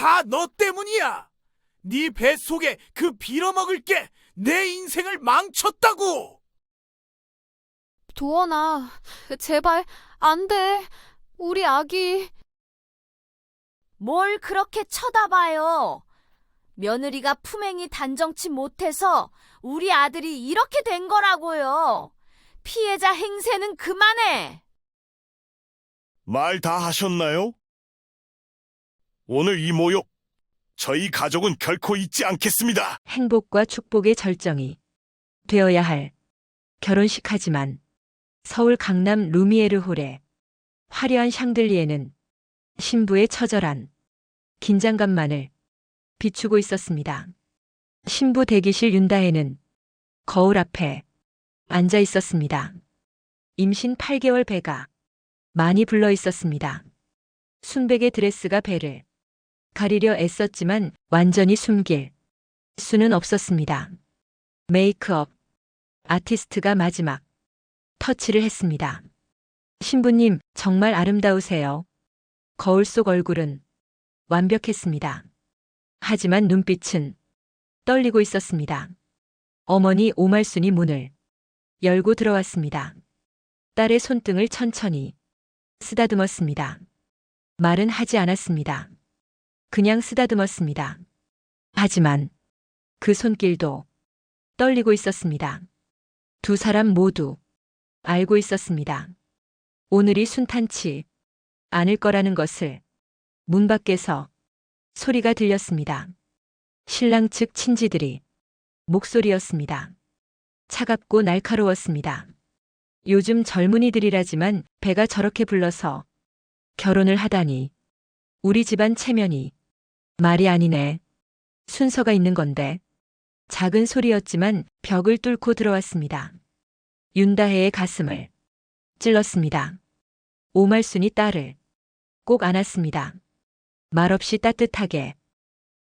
다 너 때문이야. 네 뱃속에 그 빌어먹을 게 내 인생을 망쳤다고. 도원아, 제발 안 돼. 우리 아기. 뭘 그렇게 쳐다봐요? 며느리가 품행이 단정치 못해서 우리 아들이 이렇게 된 거라고요. 피해자 행세는 그만해. 말 다 하셨나요? 오늘 이 모욕, 저희 가족은 결코 잊지 않겠습니다. 행복과 축복의 절정이 되어야 할 결혼식하지만 서울 강남 루미에르홀의 화려한 샹들리에는 신부의 처절한 긴장감만을 비추고 있었습니다. 신부 대기실 윤다혜는 거울 앞에 앉아 있었습니다. 임신 8개월 배가 많이 불러 있었습니다. 순백의 드레스가 배를 가리려 애썼지만 완전히 숨길 수는 없었습니다. 메이크업 아티스트가 마지막 터치를 했습니다. 신부님, 정말 아름다우세요. 거울 속 얼굴은 완벽했습니다. 하지만 눈빛은 떨리고 있었습니다. 어머니 오말순이 문을 열고 들어왔습니다. 딸의 손등을 천천히 쓰다듬었습니다. 말은 하지 않았습니다. 그냥 쓰다듬었습니다. 하지만 그 손길도 떨리고 있었습니다. 두 사람 모두 알고 있었습니다. 오늘이 순탄치 않을 거라는 것을. 문 밖에서 소리가 들렸습니다. 신랑 측 친지들이 목소리였습니다. 차갑고 날카로웠습니다. 요즘 젊은이들이라지만 배가 저렇게 불러서 결혼을 하다니. 우리 집안 체면이 말이 아니네. 순서가 있는 건데. 작은 소리였지만 벽을 뚫고 들어왔습니다. 윤다혜의 가슴을 찔렀습니다. 오말순이 딸을 꼭 안았습니다. 말없이 따뜻하게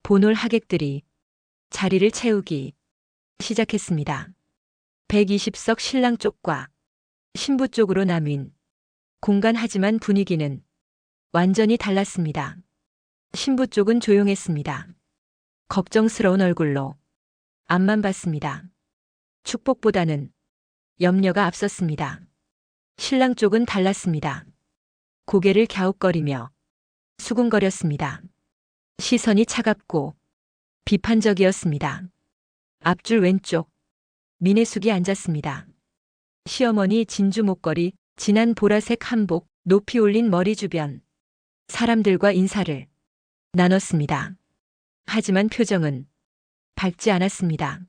본올 하객들이 자리를 채우기 시작했습니다. 120석 신랑 쪽과 신부 쪽으로 나뉜 공간. 하지만 분위기는 완전히 달랐습니다. 신부 쪽은 조용했습니다. 걱정스러운 얼굴로 앞만 봤습니다. 축복보다는 염려가 앞섰습니다. 신랑 쪽은 달랐습니다. 고개를 갸웃거리며 수군거렸습니다. 시선이 차갑고 비판적이었습니다. 앞줄 왼쪽 민혜숙이 앉았습니다. 시어머니 진주 목걸이, 진한 보라색 한복, 높이 올린 머리 주변 사람들과 인사를 나눴습니다. 하지만 표정은 밝지 않았습니다.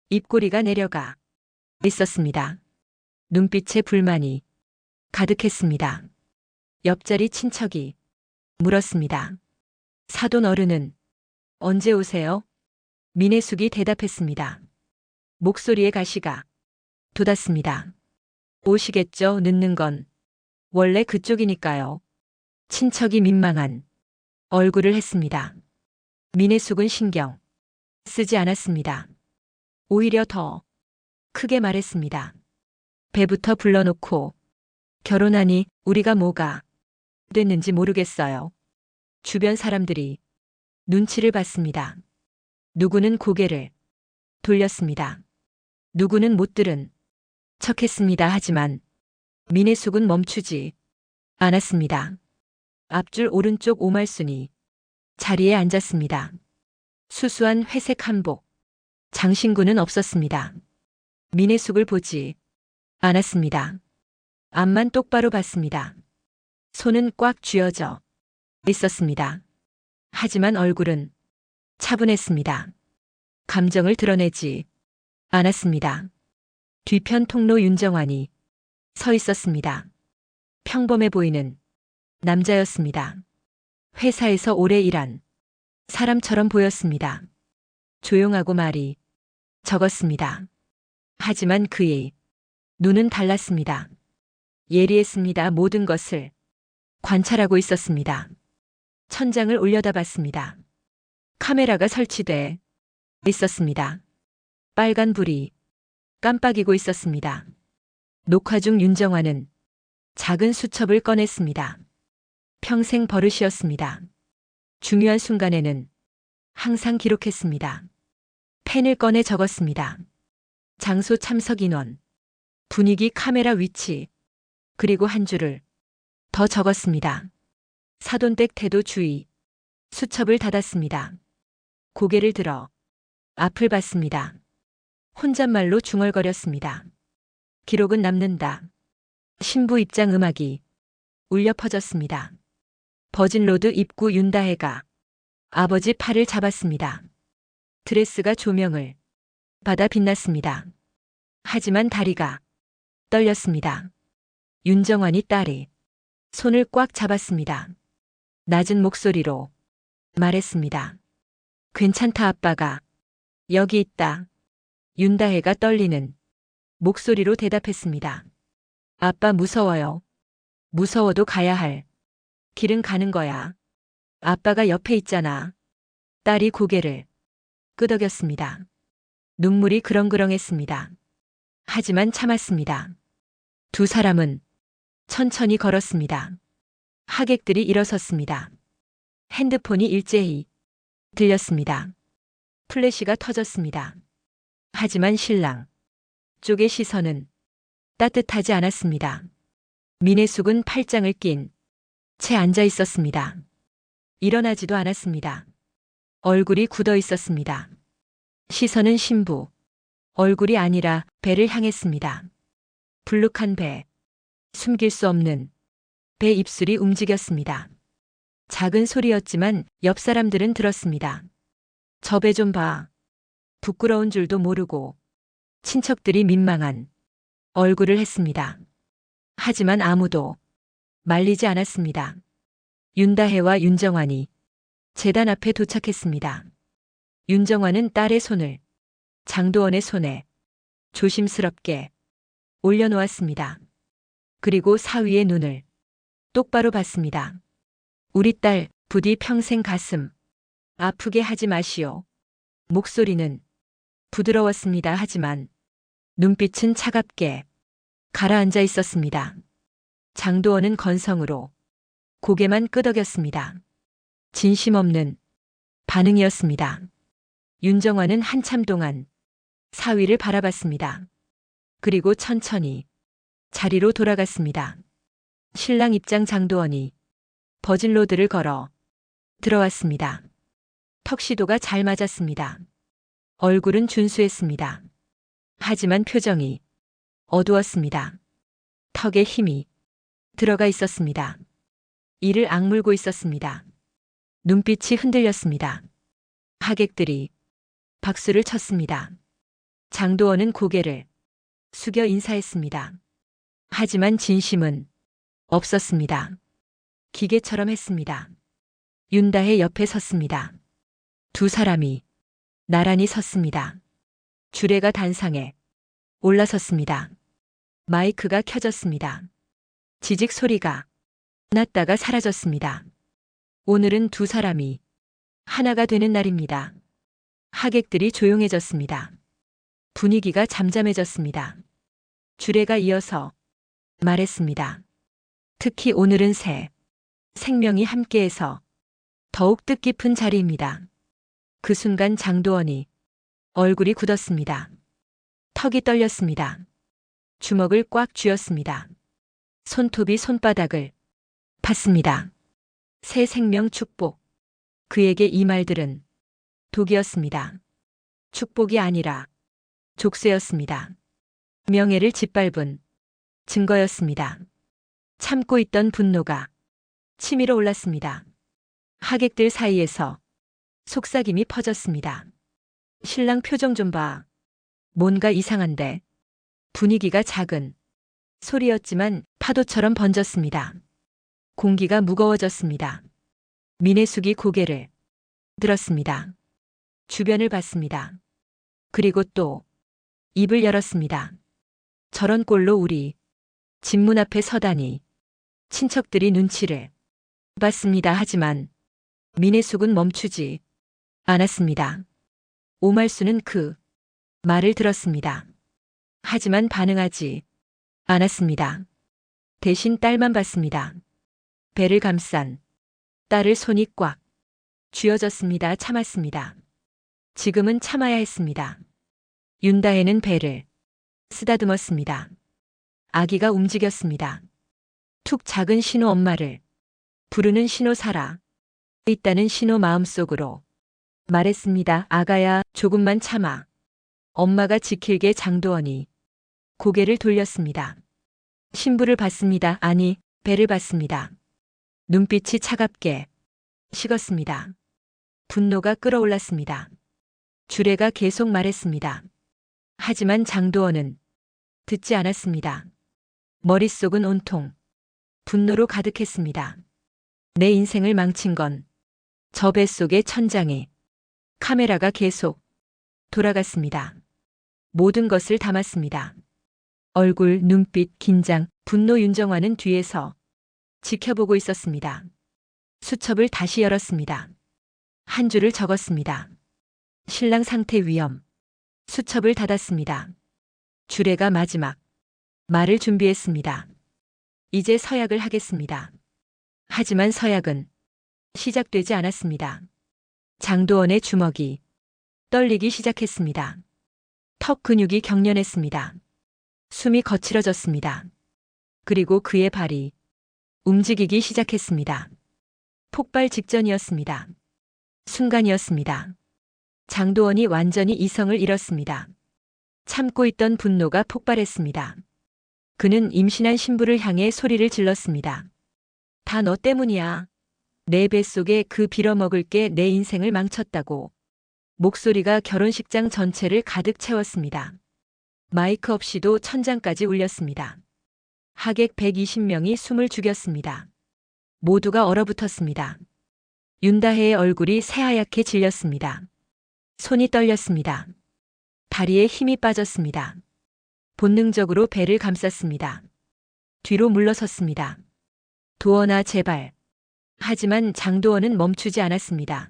입꼬리가 내려가 있었습니다. 눈빛에 불만이 가득했습니다. 옆자리 친척이 물었습니다. 사돈 어른은 언제 오세요? 민혜숙이 대답했습니다. 목소리에 가시가 돋았습니다. 오시겠죠. 늦는 건 원래 그쪽이니까요. 친척이 민망한 얼굴을 했습니다. 민혜숙은 신경 쓰지 않았습니다. 오히려 더 크게 말했습니다. 배부터 불러놓고 결혼하니 우리가 뭐가 됐는지 모르겠어요. 주변 사람들이 눈치를 봤습니다. 누구는 고개를 돌렸습니다. 누구는 못 들은 척했습니다. 하지만 민혜숙은 멈추지 않았습니다. 앞줄 오른쪽 오말순이 자리에 앉았습니다. 수수한 회색 한복, 장신구는 없었습니다. 민혜숙을 보지 않았습니다. 앞만 똑바로 봤습니다. 손은 꽉 쥐어져 있었습니다. 하지만 얼굴은 차분했습니다. 감정을 드러내지 않았습니다. 뒤편 통로 윤정환이 서 있었습니다. 평범해 보이는 남자였습니다. 회사에서 오래 일한 사람처럼 보였습니다. 조용하고 말이 적었습니다. 하지만 그의 눈은 달랐습니다. 예리했습니다. 모든 것을 관찰하고 있었습니다. 천장을 올려다봤습니다. 카메라가 설치돼 있었습니다. 빨간 불이 깜빡이고 있었습니다. 녹화 중 윤정환은 작은 수첩을 꺼냈습니다. 평생 버릇이었습니다. 중요한 순간에는 항상 기록했습니다. 펜을 꺼내 적었습니다. 장소, 참석 인원, 분위기, 카메라 위치, 그리고 한 줄을 더 적었습니다. 사돈댁 태도 주의. 수첩을 닫았습니다. 고개를 들어 앞을 봤습니다. 혼잣말로 중얼거렸습니다. 기록은 남는다. 신부 입장 음악이 울려 퍼졌습니다. 버진로드 입구 윤다혜가 아버지 팔을 잡았습니다. 드레스가 조명을 받아 빛났습니다. 하지만 다리가 떨렸습니다. 윤정환이 딸이 손을 꽉 잡았습니다. 낮은 목소리로 말했습니다. 괜찮다, 아빠가 여기 있다. 윤다혜가 떨리는 목소리로 대답했습니다. 아빠 무서워요. 무서워도 가야 할 길은 가는 거야. 아빠가 옆에 있잖아. 딸이 고개를 끄덕였습니다. 눈물이 그렁그렁했습니다. 하지만 참았습니다. 두 사람은 천천히 걸었습니다. 하객들이 일어섰습니다. 핸드폰이 일제히 들렸습니다. 플래시가 터졌습니다. 하지만 신랑 쪽의 시선은 따뜻하지 않았습니다. 민혜숙은 팔짱을 낀 채 앉아 있었습니다. 일어나지도 않았습니다. 얼굴이 굳어 있었습니다. 시선은 신부 얼굴이 아니라 배를 향했습니다. 불룩한 배, 숨길 수 없는 배 입술이 움직였습니다. 작은 소리였지만 옆 사람들은 들었습니다. 저 배 좀 봐. 부끄러운 줄도 모르고 친척들이 민망한 얼굴을 했습니다. 하지만 아무도 말리지 않았습니다. 윤다혜와 윤정환이 재단 앞에 도착했습니다. 윤정환은 딸의 손을 장도원의 손에 조심스럽게 올려놓았습니다. 그리고 사위의 눈을 똑바로 봤습니다. 우리 딸 부디 평생 가슴 아프게 하지 마시오. 목소리는 부드러웠습니다. 하지만 눈빛은 차갑게 가라앉아 있었습니다. 장도원은 건성으로 고개만 끄덕였습니다. 진심 없는 반응이었습니다. 윤정환은 한참 동안 사위를 바라봤습니다. 그리고 천천히 자리로 돌아갔습니다. 신랑 입장 장도원이 버진로드를 걸어 들어왔습니다. 턱시도가 잘 맞았습니다. 얼굴은 준수했습니다. 하지만 표정이 어두웠습니다. 턱에 힘이 들어가 있었습니다. 이를 악물고 있었습니다. 눈빛이 흔들렸습니다. 하객들이 박수를 쳤습니다. 장도원은 고개를 숙여 인사했습니다. 하지만 진심은 없었습니다. 기계처럼 했습니다. 윤다혜 옆에 섰습니다. 두 사람이 나란히 섰습니다. 주례가 단상에 올라섰습니다. 마이크가 켜졌습니다. 지직 소리가 났다가 사라졌습니다. 오늘은 두 사람이 하나가 되는 날입니다. 하객들이 조용해졌습니다. 분위기가 잠잠해졌습니다. 주례가 이어서 말했습니다. 특히 오늘은 새 생명이 함께해서 더욱 뜻깊은 자리입니다. 그 순간 장도원이 얼굴이 굳었습니다. 턱이 떨렸습니다. 주먹을 꽉 쥐었습니다. 손톱이 손바닥을 팠습니다. 새 생명 축복. 그에게 이 말들은 독이었습니다. 축복이 아니라 족쇄였습니다. 명예를 짓밟은 증거였습니다. 참고 있던 분노가 치밀어 올랐습니다. 하객들 사이에서 속삭임이 퍼졌습니다. 신랑 표정 좀 봐. 뭔가 이상한데. 분위기가 작은 소리였지만 파도처럼 번졌습니다. 공기가 무거워졌습니다. 민혜숙이 고개를 들었습니다. 주변을 봤습니다. 그리고 또 입을 열었습니다. 저런 꼴로 우리 집 문 앞에 서다니. 친척들이 눈치를 봤습니다. 하지만 민혜숙은 멈추지 않았습니다. 오말수는 그 말을 들었습니다. 하지만 반응하지 않았습니다. 대신 딸만 봤습니다. 배를 감싼 딸을 손이 꽉 쥐어졌습니다. 참았습니다. 지금은 참아야 했습니다. 윤다혜는 배를 쓰다듬었습니다. 아기가 움직였습니다. 툭 작은 신호 엄마를 부르는 신호 살아 있다는 신호 마음속으로 말했습니다. 아가야, 조금만 참아. 엄마가 지킬게. 장도원이 고개를 돌렸습니다. 신부를 봤습니다. 아니, 배를 봤습니다. 눈빛이 차갑게 식었습니다. 분노가 끓어올랐습니다. 주례가 계속 말했습니다. 하지만 장도원은 듣지 않았습니다. 머릿속은 온통 분노로 가득했습니다. 내 인생을 망친 건 저 뱃속의 천장에 카메라가 계속 돌아갔습니다. 모든 것을 담았습니다. 얼굴, 눈빛, 긴장, 분노. 윤정화는 뒤에서 지켜보고 있었습니다. 수첩을 다시 열었습니다. 한 줄을 적었습니다. 신랑 상태 위험. 수첩을 닫았습니다. 주례가 마지막 말을 준비했습니다. 이제 서약을 하겠습니다. 하지만 서약은 시작되지 않았습니다. 장도원의 주먹이 떨리기 시작했습니다. 턱 근육이 경련했습니다. 숨이 거칠어졌습니다. 그리고 그의 발이 움직이기 시작했습니다. 폭발 직전이었습니다. 순간이었습니다. 장도원이 완전히 이성을 잃었습니다. 참고 있던 분노가 폭발했습니다. 그는 임신한 신부를 향해 소리를 질렀습니다. 다 너 때문이야. 내 뱃속에 그 빌어먹을게 내 인생을 망쳤다고. 목소리가 결혼식장 전체를 가득 채웠습니다. 마이크 없이도 천장까지 울렸습니다. 하객 120명이 숨을 죽였습니다. 모두가 얼어붙었습니다. 윤다혜의 얼굴이 새하얗게 질렸습니다. 손이 떨렸습니다. 다리에 힘이 빠졌습니다. 본능적으로 배를 감쌌습니다. 뒤로 물러섰습니다. 도원아, 제발. 하지만 장도원은 멈추지 않았습니다.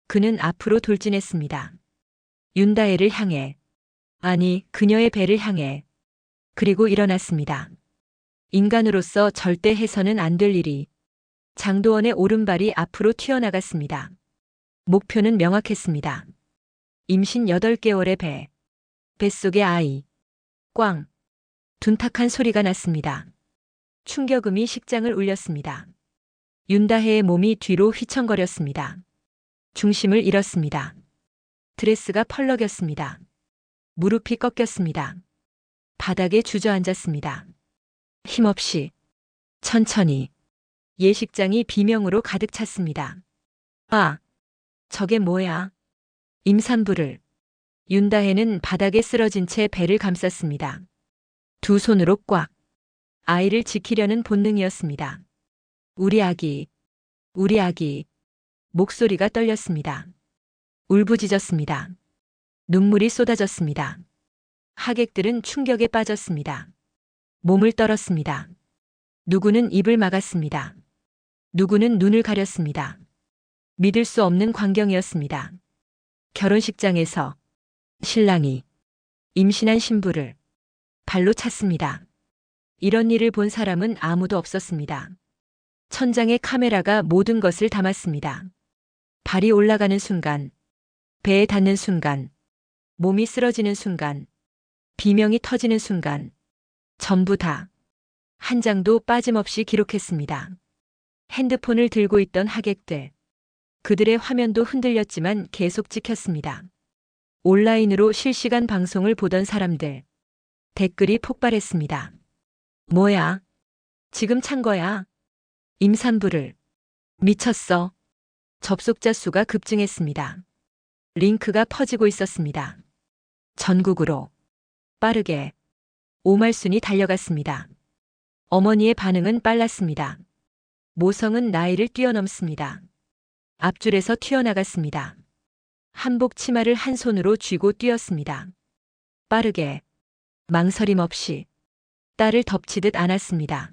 그는 앞으로 돌진했습니다. 윤다혜를 향해, 아니, 그녀의 배를 향해. 그리고 일어났습니다. 인간으로서 절대 해서는 안 될 일이. 장도원의 오른발이 앞으로 튀어나갔습니다. 목표는 명확했습니다. 임신 8개월의 배. 뱃속의 아이. 꽝. 둔탁한 소리가 났습니다. 충격음이 식장을 울렸습니다. 윤다혜의 몸이 뒤로 휘청거렸습니다. 중심을 잃었습니다. 드레스가 펄럭였습니다. 무릎이 꺾였습니다. 바닥에 주저앉았습니다. 힘없이, 천천히. 예식장이 비명으로 가득 찼습니다. 아, 저게 뭐야? 임산부를. 윤다혜는 바닥에 쓰러진 채 배를 감쌌습니다. 두 손으로 꽉. 아이를 지키려는 본능이었습니다. 우리 아기, 우리 아기. 목소리가 떨렸습니다. 울부짖었습니다. 눈물이 쏟아졌습니다. 하객들은 충격에 빠졌습니다. 몸을 떨었습니다. 누구는 입을 막았습니다. 누구는 눈을 가렸습니다. 믿을 수 없는 광경이었습니다. 결혼식장에서 신랑이 임신한 신부를 발로 찼습니다. 이런 일을 본 사람은 아무도 없었습니다. 천장의 카메라가 모든 것을 담았습니다. 발이 올라가는 순간, 배에 닿는 순간, 몸이 쓰러지는 순간, 비명이 터지는 순간, 전부 다 한 장도 빠짐없이 기록했습니다. 핸드폰을 들고 있던 하객들, 그들의 화면도 흔들렸지만 계속 찍혔습니다. 온라인으로 실시간 방송을 보던 사람들, 댓글이 폭발했습니다. 뭐야? 지금 찬 거야? 임산부를. 미쳤어. 접속자 수가 급증했습니다. 링크가 퍼지고 있었습니다. 전국으로 빠르게 오말순이 달려갔습니다. 어머니의 반응은 빨랐습니다. 모성은 나이를 뛰어넘습니다. 앞줄에서 튀어나갔습니다. 한복 치마를 한 손으로 쥐고 뛰었습니다. 빠르게, 망설임 없이 딸을 덮치듯 안았습니다.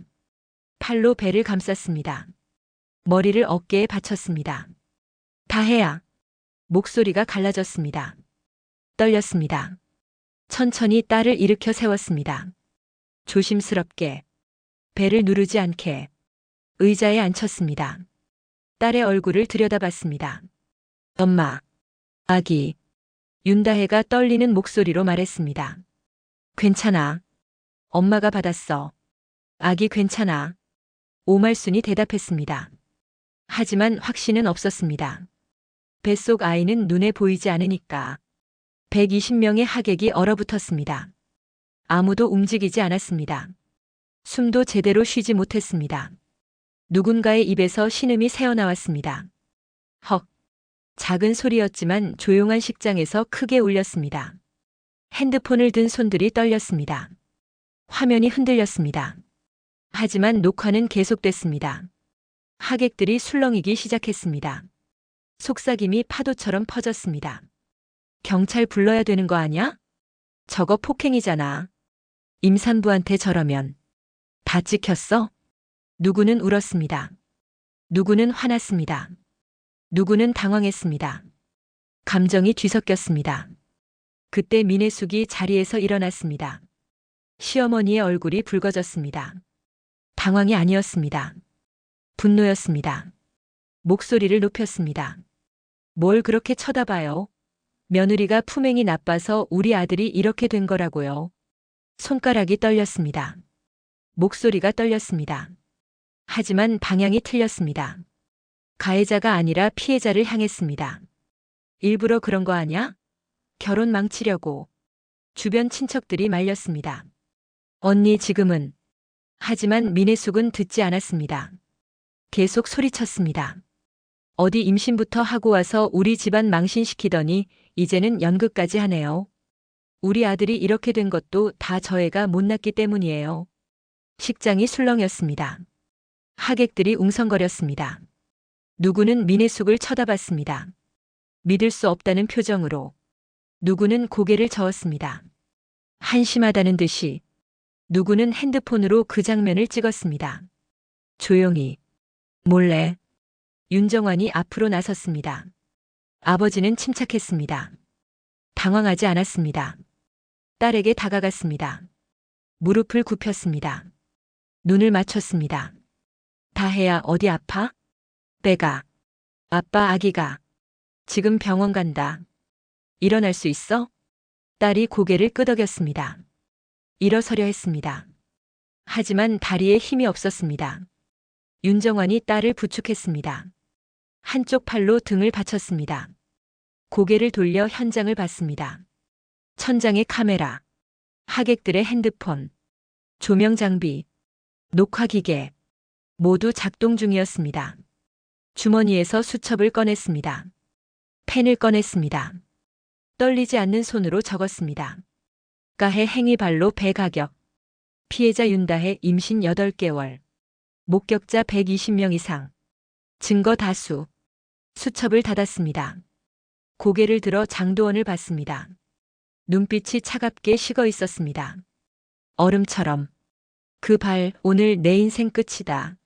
팔로 배를 감쌌습니다. 머리를 어깨에 받쳤습니다. 다혜야. 목소리가 갈라졌습니다. 떨렸습니다. 천천히 딸을 일으켜 세웠습니다. 조심스럽게 배를 누르지 않게 의자에 앉혔습니다. 딸의 얼굴을 들여다봤습니다. 엄마, 아기. 윤다혜가 떨리는 목소리로 말했습니다. 괜찮아. 엄마가 받았어. 아기 괜찮아. 오말순이 대답했습니다. 하지만 확신은 없었습니다. 뱃속 아이는 눈에 보이지 않으니까. 120명의 하객이 얼어붙었습니다. 아무도 움직이지 않았습니다. 숨도 제대로 쉬지 못했습니다. 누군가의 입에서 신음이 새어나왔습니다. 헉. 작은 소리였지만 조용한 식장에서 크게 울렸습니다. 핸드폰을 든 손들이 떨렸습니다. 화면이 흔들렸습니다. 하지만 녹화는 계속됐습니다. 하객들이 술렁이기 시작했습니다. 속삭임이 파도처럼 퍼졌습니다. 경찰 불러야 되는 거 아냐? 저거 폭행이잖아. 임산부한테 저러면. 다 찍혔어? 누구는 울었습니다. 누구는 화났습니다. 누구는 당황했습니다. 감정이 뒤섞였습니다. 그때 민혜숙이 자리에서 일어났습니다. 시어머니의 얼굴이 붉어졌습니다. 당황이 아니었습니다. 분노였습니다. 목소리를 높였습니다. 뭘 그렇게 쳐다봐요? 며느리가 품행이 나빠서 우리 아들이 이렇게 된 거라고요. 손가락이 떨렸습니다. 목소리가 떨렸습니다. 하지만 방향이 틀렸습니다. 가해자가 아니라 피해자를 향했습니다. 일부러 그런 거 아냐? 결혼 망치려고. 주변 친척들이 말렸습니다. 언니 지금은. 하지만 민혜숙은 듣지 않았습니다. 계속 소리쳤습니다. 어디 임신부터 하고 와서 우리 집안 망신시키더니 이제는 연극까지 하네요. 우리 아들이 이렇게 된 것도 다 저 애가 못났기 때문이에요. 식장이 술렁였습니다. 하객들이 웅성거렸습니다. 누구는 민혜숙을 쳐다봤습니다. 믿을 수 없다는 표정으로. 누구는 고개를 저었습니다. 한심하다는 듯이. 누구는 핸드폰으로 그 장면을 찍었습니다. 조용히. 몰래. 윤정환이 앞으로 나섰습니다. 아버지는 침착했습니다. 당황하지 않았습니다. 딸에게 다가갔습니다. 무릎을 굽혔습니다. 눈을 맞췄습니다. 다혜야 어디 아파? 내가. 아빠 아기가. 지금 병원 간다. 일어날 수 있어? 딸이 고개를 끄덕였습니다. 일어서려 했습니다. 하지만 다리에 힘이 없었습니다. 윤정환이 딸을 부축했습니다. 한쪽 팔로 등을 받쳤습니다. 고개를 돌려 현장을 봤습니다. 천장의 카메라, 하객들의 핸드폰, 조명 장비, 녹화기계, 모두 작동 중이었습니다. 주머니에서 수첩을 꺼냈습니다. 펜을 꺼냈습니다. 떨리지 않는 손으로 적었습니다. 가해 행위발로 배가격. 피해자 윤다혜 임신 8개월. 목격자 120명 이상. 증거 다수. 수첩을 닫았습니다. 고개를 들어 장도원을 봤습니다. 눈빛이 차갑게 식어 있었습니다. 얼음처럼. 그 발, 오늘 내 인생 끝이다.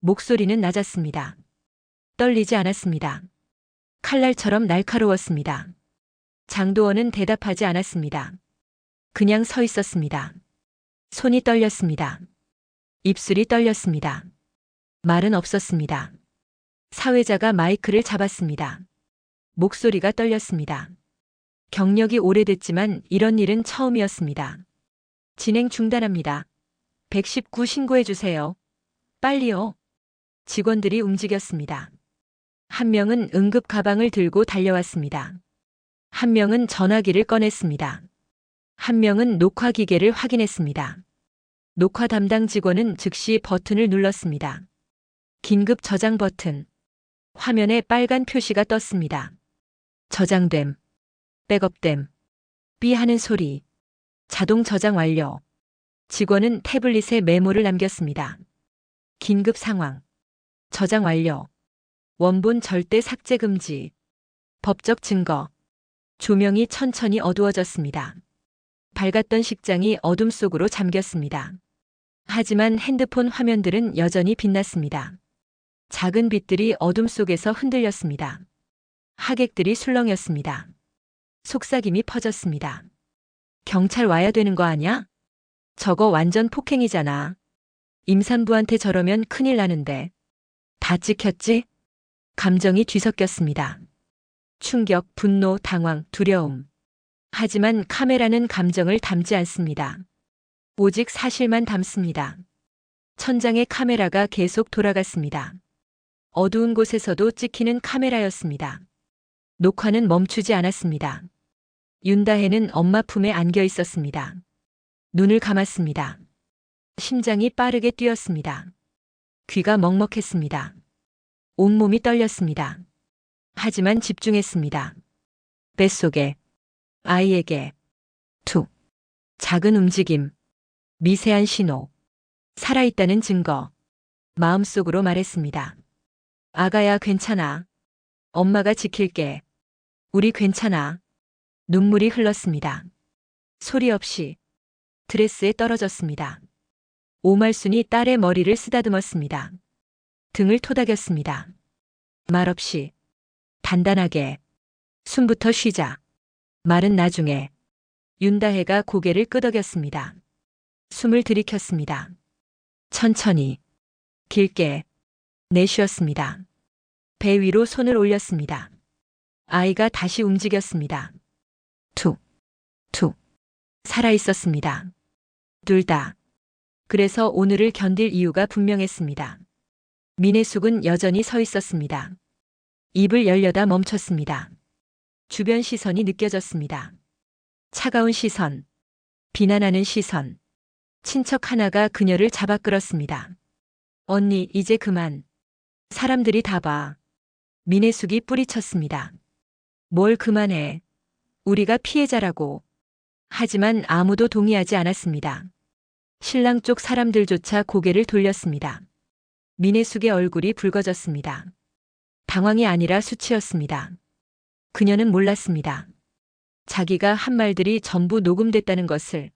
목소리는 낮았습니다. 떨리지 않았습니다. 칼날처럼 날카로웠습니다. 장도원은 대답하지 않았습니다. 그냥 서 있었습니다. 손이 떨렸습니다. 입술이 떨렸습니다. 말은 없었습니다. 사회자가 마이크를 잡았습니다. 목소리가 떨렸습니다. 경력이 오래됐지만 이런 일은 처음이었습니다. 진행 중단합니다. 119 신고해주세요. 빨리요. 직원들이 움직였습니다. 한 명은 응급 가방을 들고 달려왔습니다. 한 명은 전화기를 꺼냈습니다. 한 명은 녹화 기계를 확인했습니다. 녹화 담당 직원은 즉시 버튼을 눌렀습니다. 긴급 저장 버튼. 화면에 빨간 표시가 떴습니다. 저장됨. 백업됨. 삐 하는 소리. 자동 저장 완료. 직원은 태블릿에 메모를 남겼습니다. 긴급 상황. 저장 완료. 원본 절대 삭제 금지. 법적 증거. 조명이 천천히 어두워졌습니다. 밝았던 식장이 어둠 속으로 잠겼습니다. 하지만 핸드폰 화면들은 여전히 빛났습니다. 작은 빛들이 어둠 속에서 흔들렸습니다. 하객들이 술렁였습니다. 속삭임이 퍼졌습니다. 경찰 와야 되는 거 아냐? 저거 완전 폭행이잖아. 임산부한테 저러면 큰일 나는데. 다 찍혔지? 감정이 뒤섞였습니다. 충격, 분노, 당황, 두려움. 하지만 카메라는 감정을 담지 않습니다. 오직 사실만 담습니다. 천장에 카메라가 계속 돌아갔습니다. 어두운 곳에서도 찍히는 카메라였습니다. 녹화는 멈추지 않았습니다. 윤다혜는 엄마 품에 안겨 있었습니다. 눈을 감았습니다. 심장이 빠르게 뛰었습니다. 귀가 먹먹했습니다. 온몸이 떨렸습니다. 하지만 집중했습니다. 뱃속에, 아이에게, 툭, 작은 움직임, 미세한 신호, 살아있다는 증거, 마음속으로 말했습니다. 아가야, 괜찮아. 엄마가 지킬게. 우리 괜찮아. 눈물이 흘렀습니다. 소리 없이 드레스에 떨어졌습니다. 오말순이 딸의 머리를 쓰다듬었습니다. 등을 토닥였습니다. 말없이 단단하게 숨부터 쉬자. 말은 나중에. 윤다혜가 고개를 끄덕였습니다. 숨을 들이켰습니다. 천천히, 길게 내쉬었습니다. 배 위로 손을 올렸습니다. 아이가 다시 움직였습니다. 툭, 툭. 살아있었습니다. 둘 다. 그래서 오늘을 견딜 이유가 분명했습니다. 민혜숙은 여전히 서 있었습니다. 입을 열려다 멈췄습니다. 주변 시선이 느껴졌습니다. 차가운 시선, 비난하는 시선. 친척 하나가 그녀를 잡아 끌었습니다. 언니, 이제 그만. 사람들이 다 봐. 민혜숙이 뿌리쳤습니다. 뭘 그만해. 우리가 피해자라고. 하지만 아무도 동의하지 않았습니다. 신랑 쪽 사람들조차 고개를 돌렸습니다. 민혜숙의 얼굴이 붉어졌습니다. 당황이 아니라 수치였습니다. 그녀는 몰랐습니다. 자기가 한 말들이 전부 녹음됐다는 것을,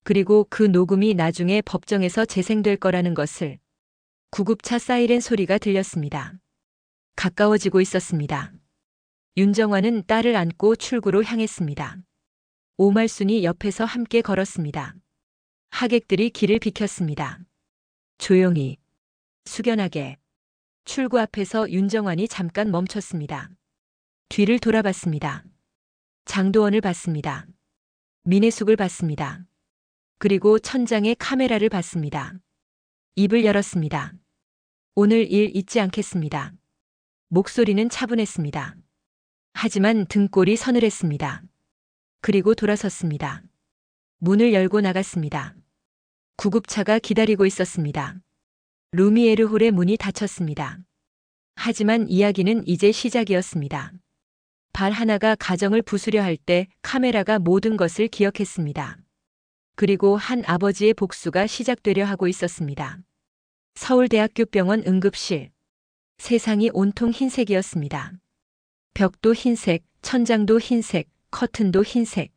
그리고 그 녹음이 나중에 법정에서 재생될 거라는 것을. 구급차 사이렌 소리가 들렸습니다. 가까워지고 있었습니다. 윤정환은 딸을 안고 출구로 향했습니다. 오말순이 옆에서 함께 걸었습니다. 하객들이 길을 비켰습니다. 조용히, 숙연하게. 출구 앞에서 윤정환이 잠깐 멈췄습니다. 뒤를 돌아봤습니다. 장도원을 봤습니다. 민혜숙을 봤습니다. 그리고 천장에 카메라를 봤습니다. 입을 열었습니다. 오늘 일 잊지 않겠습니다. 목소리는 차분했습니다. 하지만 등골이 서늘했습니다. 그리고 돌아섰습니다. 문을 열고 나갔습니다. 구급차가 기다리고 있었습니다. 루미에르홀의 문이 닫혔습니다. 하지만 이야기는 이제 시작이었습니다. 발 하나가 가정을 부수려 할 때 카메라가 모든 것을 기억했습니다. 그리고 한 아버지의 복수가 시작되려 하고 있었습니다. 서울대학교 병원 응급실. 세상이 온통 흰색이었습니다. 벽도 흰색, 천장도 흰색, 커튼도 흰색.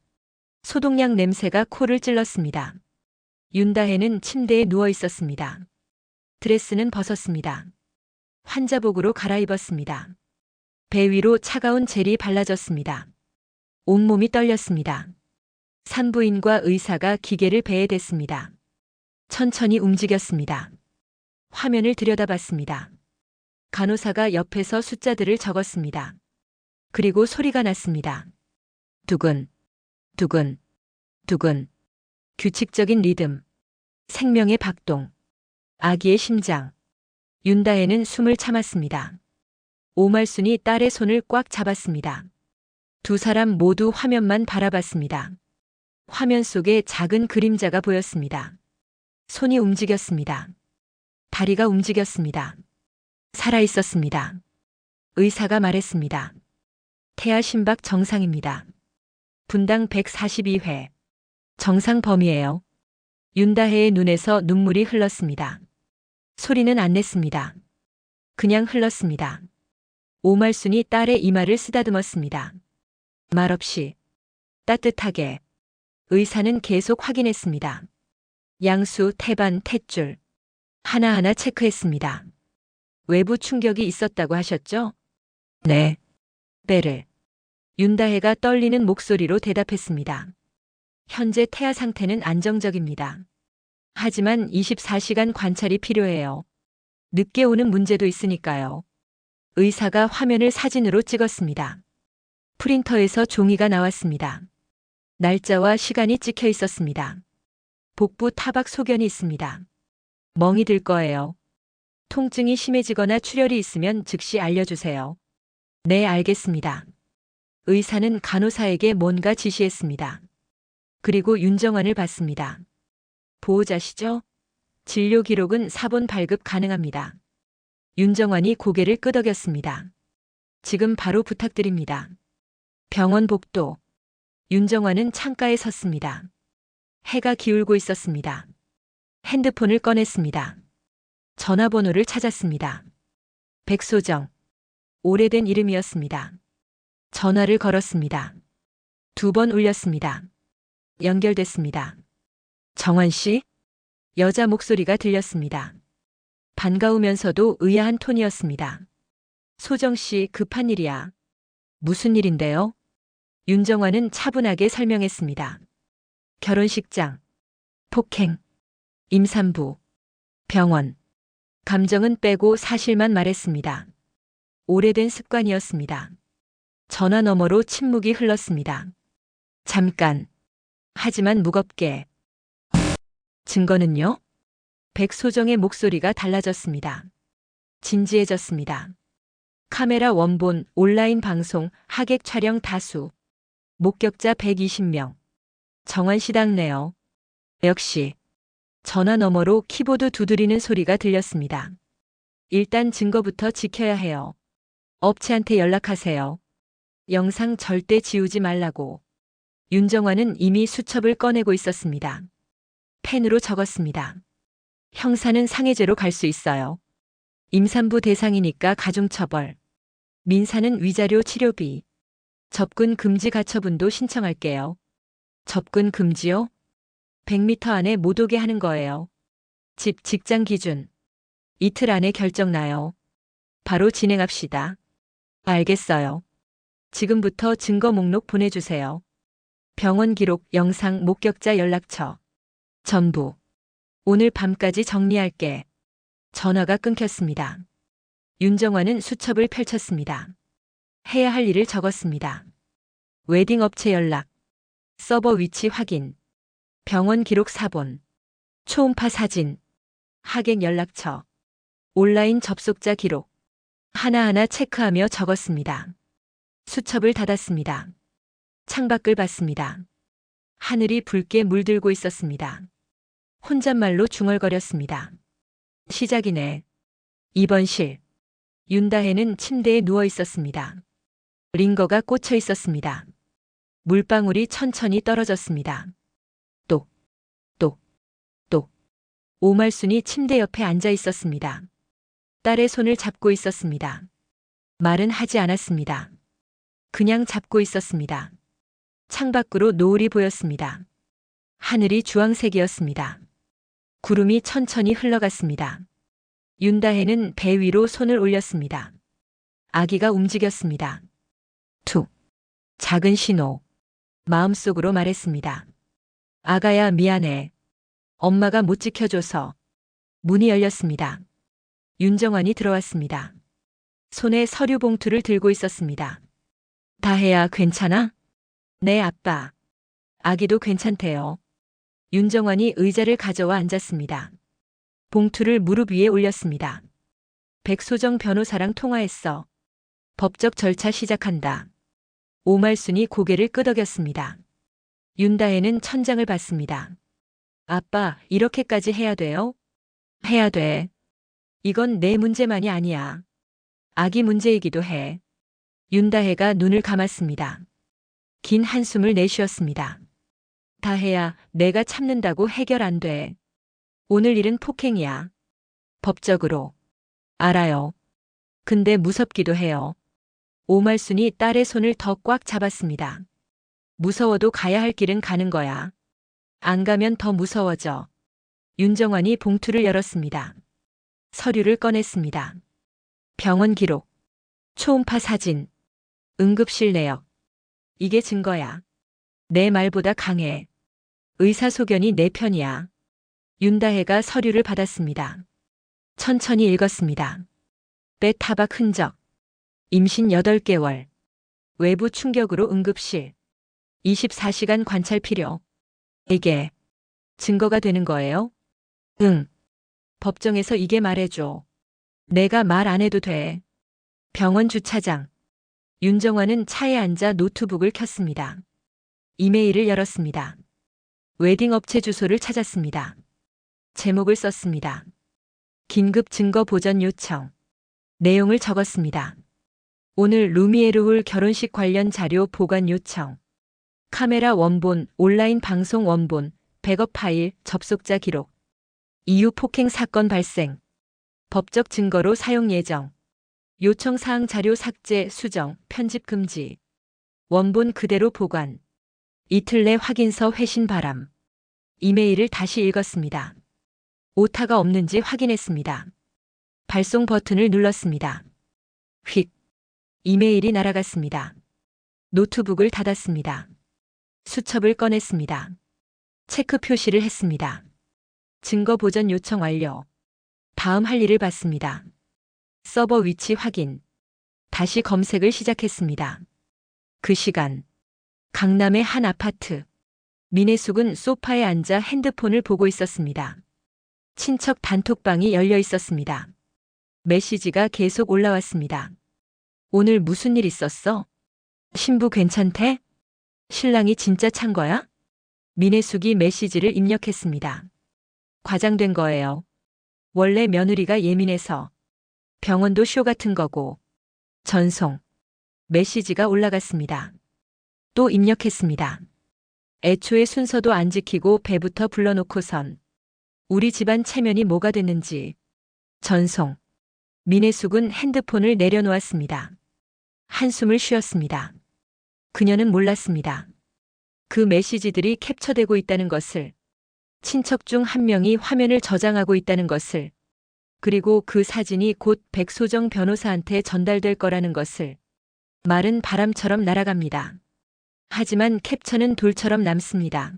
소독약 냄새가 코를 찔렀습니다. 윤다혜는 침대에 누워 있었습니다. 드레스는 벗었습니다. 환자복으로 갈아입었습니다. 배 위로 차가운 젤이 발라졌습니다. 온몸이 떨렸습니다. 산부인과 의사가 기계를 배에 댔습니다. 천천히 움직였습니다. 화면을 들여다봤습니다. 간호사가 옆에서 숫자들을 적었습니다. 그리고 소리가 났습니다. 두근, 두근, 두근. 규칙적인 리듬. 생명의 박동. 아기의 심장. 윤다혜는 숨을 참았습니다. 오말순이 딸의 손을 꽉 잡았습니다. 두 사람 모두 화면만 바라봤습니다. 화면 속에 작은 그림자가 보였습니다. 손이 움직였습니다. 다리가 움직였습니다. 살아있었습니다. 의사가 말했습니다. 태아 심박 정상입니다. 분당 142회. 정상 범위예요. 윤다혜의 눈에서 눈물이 흘렀습니다. 소리는 안 냈습니다. 그냥 흘렀습니다. 오말순이 딸의 이마를 쓰다듬었습니다. 말없이, 따뜻하게. 의사는 계속 확인했습니다. 양수, 태반, 탯줄. 하나하나 체크했습니다. 외부 충격이 있었다고 하셨죠? 네. 빼를. 윤다혜가 떨리는 목소리로 대답했습니다. 현재 태아 상태는 안정적입니다. 하지만 24시간 관찰이 필요해요. 늦게 오는 문제도 있으니까요. 의사가 화면을 사진으로 찍었습니다. 프린터에서 종이가 나왔습니다. 날짜와 시간이 찍혀 있었습니다. 복부 타박 소견이 있습니다. 멍이 들 거예요. 통증이 심해지거나 출혈이 있으면 즉시 알려주세요. 네, 알겠습니다. 의사는 간호사에게 뭔가 지시했습니다. 그리고 윤정환을 봤습니다. 보호자시죠? 진료 기록은 4번 발급 가능합니다. 윤정환이 고개를 끄덕였습니다. 지금 바로 부탁드립니다. 병원 복도. 윤정환은 창가에 섰습니다. 해가 기울고 있었습니다. 핸드폰을 꺼냈습니다. 전화번호를 찾았습니다. 백소정. 오래된 이름이었습니다. 전화를 걸었습니다. 2번 울렸습니다. 연결됐습니다. 정환 씨? 여자 목소리가 들렸습니다. 반가우면서도 의아한 톤이었습니다. 소정 씨, 급한 일이야. 무슨 일인데요? 윤정환은 차분하게 설명했습니다. 결혼식장, 폭행, 임산부, 병원. 감정은 빼고 사실만 말했습니다. 오래된 습관이었습니다. 전화 너머로 침묵이 흘렀습니다. 잠깐. 하지만 무겁게. 증거는요? 백소정의 목소리가 달라졌습니다. 진지해졌습니다. 카메라 원본, 온라인 방송, 하객 촬영 다수. 목격자 120명. 정환 씨 닥네요. 역시. 전화 너머로 키보드 두드리는 소리가 들렸습니다. 일단 증거부터 지켜야 해요. 업체한테 연락하세요. 영상 절대 지우지 말라고. 윤정환은 이미 수첩을 꺼내고 있었습니다. 펜으로 적었습니다. 형사는 상해죄로 갈 수 있어요. 임산부 대상이니까 가중처벌. 민사는 위자료 치료비. 접근 금지 가처분도 신청할게요. 접근 금지요? 100m 안에 못 오게 하는 거예요. 집, 직장 기준. 이틀 안에 결정 나요. 바로 진행합시다. 알겠어요. 지금부터 증거 목록 보내주세요. 병원 기록, 영상, 목격자 연락처. 전부. 오늘 밤까지 정리할게. 전화가 끊겼습니다. 윤정환은 수첩을 펼쳤습니다. 해야 할 일을 적었습니다. 웨딩 업체 연락. 서버 위치 확인. 병원 기록 사본. 초음파 사진. 하객 연락처. 온라인 접속자 기록. 하나하나 체크하며 적었습니다. 수첩을 닫았습니다. 창밖을 봤습니다. 하늘이 붉게 물들고 있었습니다. 혼잣말로 중얼거렸습니다. 시작이네. 입원실. 윤다혜는 침대에 누워 있었습니다. 링거가 꽂혀 있었습니다. 물방울이 천천히 떨어졌습니다. 똑, 똑, 똑. 오말순이 침대 옆에 앉아 있었습니다. 딸의 손을 잡고 있었습니다. 말은 하지 않았습니다. 그냥 잡고 있었습니다. 창밖으로 노을이 보였습니다. 하늘이 주황색이었습니다. 구름이 천천히 흘러갔습니다. 윤다혜는 배 위로 손을 올렸습니다. 아기가 움직였습니다. 툭. 작은 신호. 마음속으로 말했습니다. 아가야, 미안해. 엄마가 못 지켜줘서. 문이 열렸습니다. 윤정환이 들어왔습니다. 손에 서류 봉투를 들고 있었습니다. 다혜야, 괜찮아? 네, 아빠. 아기도 괜찮대요. 윤정환이 의자를 가져와 앉았습니다. 봉투를 무릎 위에 올렸습니다. 백소정 변호사랑 통화했어. 법적 절차 시작한다. 오말순이 고개를 끄덕였습니다. 윤다혜는 천장을 봤습니다. 아빠, 이렇게까지 해야 돼요? 해야 돼. 이건 내 문제만이 아니야. 아기 문제이기도 해. 윤다혜가 눈을 감았습니다. 긴 한숨을 내쉬었습니다. 다혜야, 내가 참는다고 해결 안 돼. 오늘 일은 폭행이야. 법적으로. 알아요. 근데 무섭기도 해요. 오말순이 딸의 손을 더 꽉 잡았습니다. 무서워도 가야 할 길은 가는 거야. 안 가면 더 무서워져. 윤정환이 봉투를 열었습니다. 서류를 꺼냈습니다. 병원 기록. 초음파 사진. 응급실 내역. 이게 증거야. 내 말보다 강해. 의사 소견이 내 편이야. 윤다혜가 서류를 받았습니다. 천천히 읽었습니다. 배 타박 흔적. 임신 8개월. 외부 충격으로 응급실. 24시간 관찰 필요. 이게 증거가 되는 거예요? 응. 법정에서 이게 말해줘. 내가 말 안 해도 돼. 병원 주차장. 윤정환은 차에 앉아 노트북을 켰습니다. 이메일을 열었습니다. 웨딩 업체 주소를 찾았습니다. 제목을 썼습니다. 긴급 증거 보전 요청. 내용을 적었습니다. 오늘 루미에르홀 결혼식 관련 자료 보관 요청. 카메라 원본, 온라인 방송 원본, 백업 파일, 접속자 기록. 이후 폭행 사건 발생. 법적 증거로 사용 예정. 요청 사항 자료 삭제, 수정, 편집 금지. 원본 그대로 보관. 이틀 내 확인서 회신 바람. 이메일을 다시 읽었습니다. 오타가 없는지 확인했습니다. 발송 버튼을 눌렀습니다. 휙. 이메일이 날아갔습니다. 노트북을 닫았습니다. 수첩을 꺼냈습니다. 체크 표시를 했습니다. 증거 보전 요청 완료. 다음 할 일을 봤습니다. 서버 위치 확인. 다시 검색을 시작했습니다. 그 시간. 강남의 한 아파트. 민혜숙은 소파에 앉아 핸드폰을 보고 있었습니다. 친척 단톡방이 열려 있었습니다. 메시지가 계속 올라왔습니다. 오늘 무슨 일 있었어? 신부 괜찮대? 신랑이 진짜 찬 거야? 민혜숙이 메시지를 입력했습니다. 과장된 거예요. 원래 며느리가 예민해서. 병원도 쇼 같은 거고. 전송. 메시지가 올라갔습니다. 또 입력했습니다. 애초에 순서도 안 지키고 배부터 불러놓고선. 우리 집안 체면이 뭐가 됐는지. 전송. 민혜숙은 핸드폰을 내려놓았습니다. 한숨을 쉬었습니다. 그녀는 몰랐습니다. 그 메시지들이 캡처되고 있다는 것을. 친척 중 한 명이 화면을 저장하고 있다는 것을. 그리고 그 사진이 곧 백소정 변호사한테 전달될 거라는 것을. 말은 바람처럼 날아갑니다. 하지만 캡처는 돌처럼 남습니다.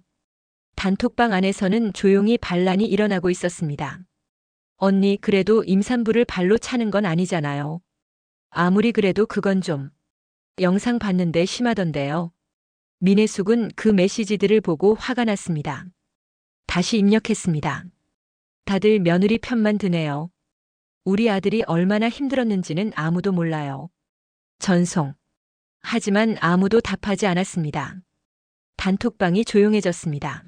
단톡방 안에서는 조용히 반란이 일어나고 있었습니다. 언니, 그래도 임산부를 발로 차는 건 아니잖아요. 아무리 그래도 그건 좀. 영상 봤는데 심하던데요. 민혜숙은 그 메시지들을 보고 화가 났습니다. 다시 입력했습니다. 다들 며느리 편만 드네요. 우리 아들이 얼마나 힘들었는지는 아무도 몰라요. 전송. 하지만 아무도 답하지 않았습니다. 단톡방이 조용해졌습니다.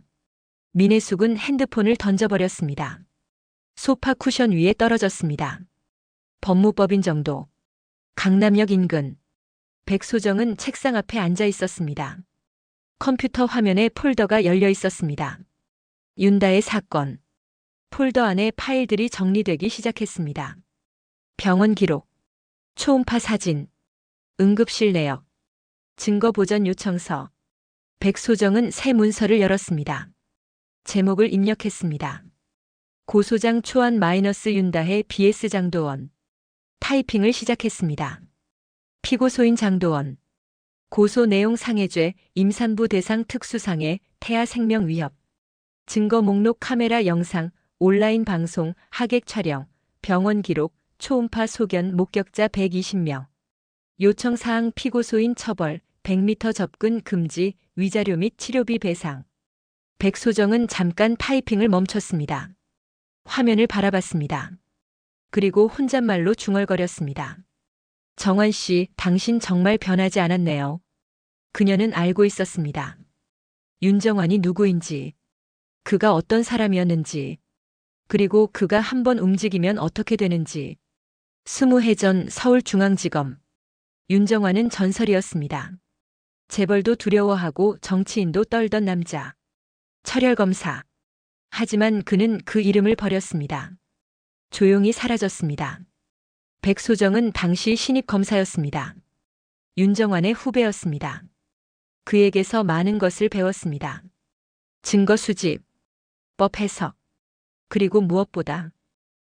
민혜숙은 핸드폰을 던져버렸습니다. 소파 쿠션 위에 떨어졌습니다. 법무법인 정도. 강남역 인근. 백소정은 책상 앞에 앉아 있었습니다. 컴퓨터 화면에 폴더가 열려 있었습니다. 윤다의 사건. 폴더 안에 파일들이 정리되기 시작했습니다. 병원 기록. 초음파 사진. 응급실 내역. 증거 보전 요청서. 백소정은 새 문서를 열었습니다. 제목을 입력했습니다. 고소장 초안 마이너스 윤다해 BS 장도원. 타이핑을 시작했습니다. 피고소인 장도원. 고소 내용 상해죄, 임산부 대상 특수상해, 태아 생명 위협. 증거 목록 카메라 영상, 온라인 방송, 하객 촬영, 병원 기록, 초음파 소견 목격자 120명. 요청 사항 피고소인 처벌, 100m 접근 금지, 위자료 및 치료비 배상. 백소정은 잠깐 타이핑을 멈췄습니다. 화면을 바라봤습니다. 그리고 혼잣말로 중얼거렸습니다. 정환 씨, 당신 정말 변하지 않았네요. 그녀는 알고 있었습니다. 윤정환이 누구인지, 그가 어떤 사람이었는지, 그리고 그가 한번 움직이면 어떻게 되는지. 20해 전 서울중앙지검. 윤정환은 전설이었습니다. 재벌도 두려워하고 정치인도 떨던 남자. 철혈검사. 하지만 그는 그 이름을 버렸습니다. 조용히 사라졌습니다. 백소정은 당시 신입검사였습니다. 윤정환의 후배였습니다. 그에게서 많은 것을 배웠습니다. 증거 수집, 법 해석, 그리고 무엇보다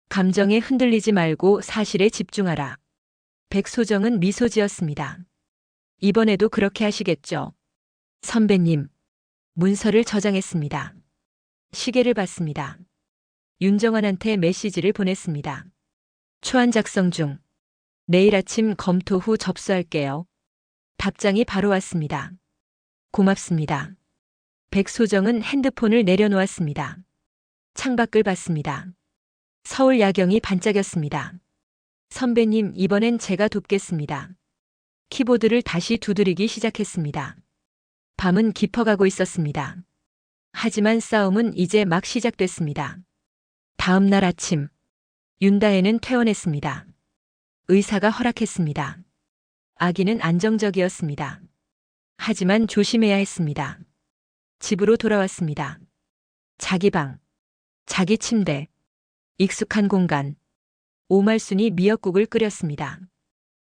감정에 흔들리지 말고 사실에 집중하라. 백소정은 미소 지었습니다. 이번에도 그렇게 하시겠죠? 선배님. 문서를 저장했습니다. 시계를 봤습니다. 윤정환한테 메시지를 보냈습니다. 초안 작성 중. 내일 아침 검토 후 접수할게요. 답장이 바로 왔습니다. 고맙습니다. 백소정은 핸드폰을 내려놓았습니다. 창밖을 봤습니다. 서울 야경이 반짝였습니다. 선배님, 이번엔 제가 돕겠습니다. 키보드를 다시 두드리기 시작했습니다. 밤은 깊어가고 있었습니다. 하지만 싸움은 이제 막 시작됐습니다. 다음 날 아침, 윤다혜는 퇴원했습니다. 의사가 허락했습니다. 아기는 안정적이었습니다. 하지만 조심해야 했습니다. 집으로 돌아왔습니다. 자기 방, 자기 침대, 익숙한 공간. 오말순이 미역국을 끓였습니다.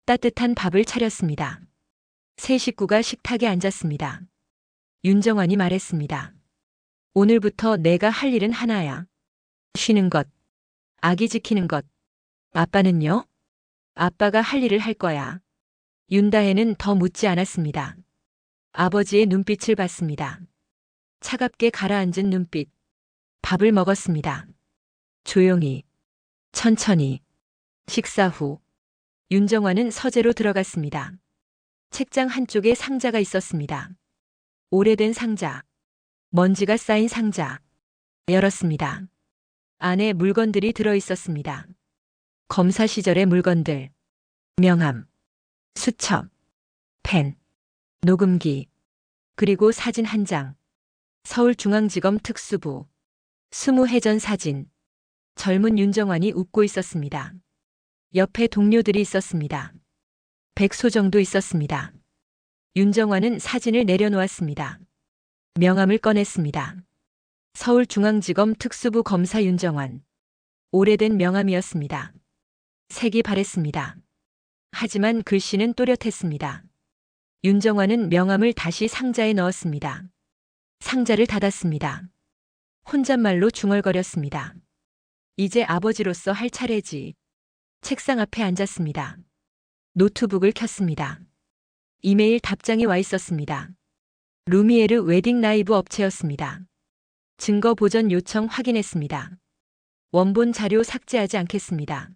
따뜻한 밥을 차렸습니다. 세 식구가 식탁에 앉았습니다. 윤정환이 말했습니다. 오늘부터 내가 할 일은 하나야. 쉬는 것, 아기 지키는 것. 아빠는요? 아빠가 할 일을 할 거야. 윤다혜는 더 묻지 않았습니다. 아버지의 눈빛을 봤습니다. 차갑게 가라앉은 눈빛. 밥을 먹었습니다. 조용히, 천천히. 식사 후, 윤정환은 서재로 들어갔습니다. 책장 한쪽에 상자가 있었습니다. 오래된 상자. 먼지가 쌓인 상자. 열었습니다. 안에 물건들이 들어 있었습니다. 검사 시절의 물건들. 명함, 수첩, 펜, 녹음기, 그리고 사진 한 장. 서울중앙지검 특수부. 20회 전 사진. 젊은 윤정환이 웃고 있었습니다. 옆에 동료들이 있었습니다. 백소정도 있었습니다. 윤정환은 사진을 내려놓았습니다. 명함을 꺼냈습니다. 서울중앙지검 특수부 검사 윤정환. 오래된 명함이었습니다. 색이 바랬습니다. 하지만 글씨는 또렷했습니다. 윤정환은 명함을 다시 상자에 넣었습니다. 상자를 닫았습니다. 혼잣말로 중얼거렸습니다. 이제 아버지로서 할 차례지. 책상 앞에 앉았습니다. 노트북을 켰습니다. 이메일 답장이 와 있었습니다. 루미에르 웨딩 라이브 업체였습니다. 증거 보전 요청 확인했습니다. 원본 자료 삭제하지 않겠습니다.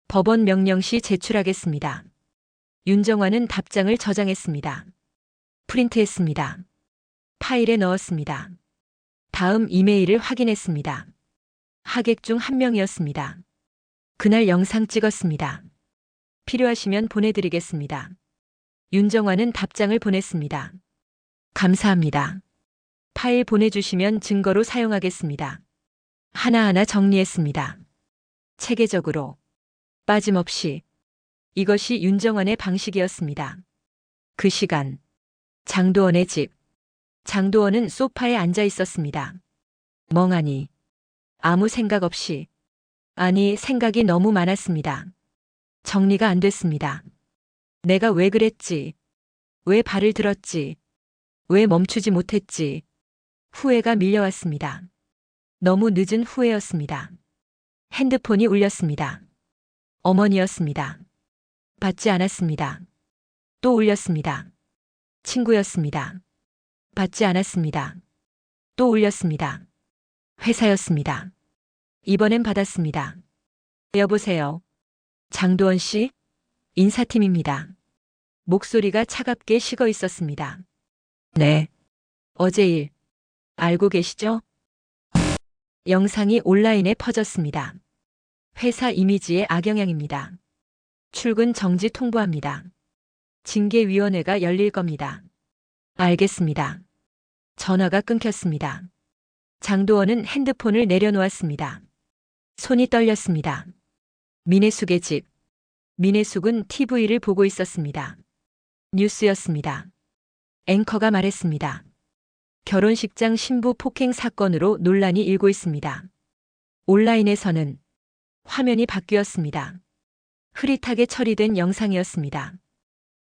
법원 명령 시 제출하겠습니다. 윤정환은 답장을 저장했습니다. 프린트했습니다. 파일에 넣었습니다. 다음 이메일을 확인했습니다. 하객 중 한 명이었습니다. 그날 영상 찍었습니다. 필요하시면 보내드리겠습니다. 윤정환은 답장을 보냈습니다. 감사합니다. 파일 보내주시면 증거로 사용하겠습니다. 하나하나 정리했습니다. 체계적으로, 빠짐없이. 이것이 윤정환의 방식이었습니다. 그 시간, 장도원의 집. 장도원은 소파에 앉아 있었습니다. 멍하니, 아무 생각 없이. 아니, 생각이 너무 많았습니다. 정리가 안 됐습니다. 내가 왜 그랬지? 왜 발을 들었지? 왜 멈추지 못했지? 후회가 밀려왔습니다. 너무 늦은 후회였습니다. 핸드폰이 울렸습니다. 어머니였습니다. 받지 않았습니다. 또 울렸습니다. 친구였습니다. 받지 않았습니다. 또 울렸습니다. 회사였습니다. 이번엔 받았습니다. 여보세요. 장도원 씨? 인사팀입니다. 목소리가 차갑게 식어 있었습니다. 네. 어제 일 알고 계시죠? 영상이 온라인에 퍼졌습니다. 회사 이미지에 악영향입니다. 출근 정지 통보합니다. 징계위원회가 열릴 겁니다. 알겠습니다. 전화가 끊겼습니다. 장도원은 핸드폰을 내려놓았습니다. 손이 떨렸습니다. 민혜숙의 집. 민혜숙은 TV를 보고 있었습니다. 뉴스였습니다. 앵커가 말했습니다. 결혼식장 신부 폭행 사건으로 논란이 일고 있습니다. 온라인에서는 화면이 바뀌었습니다. 흐릿하게 처리된 영상이었습니다.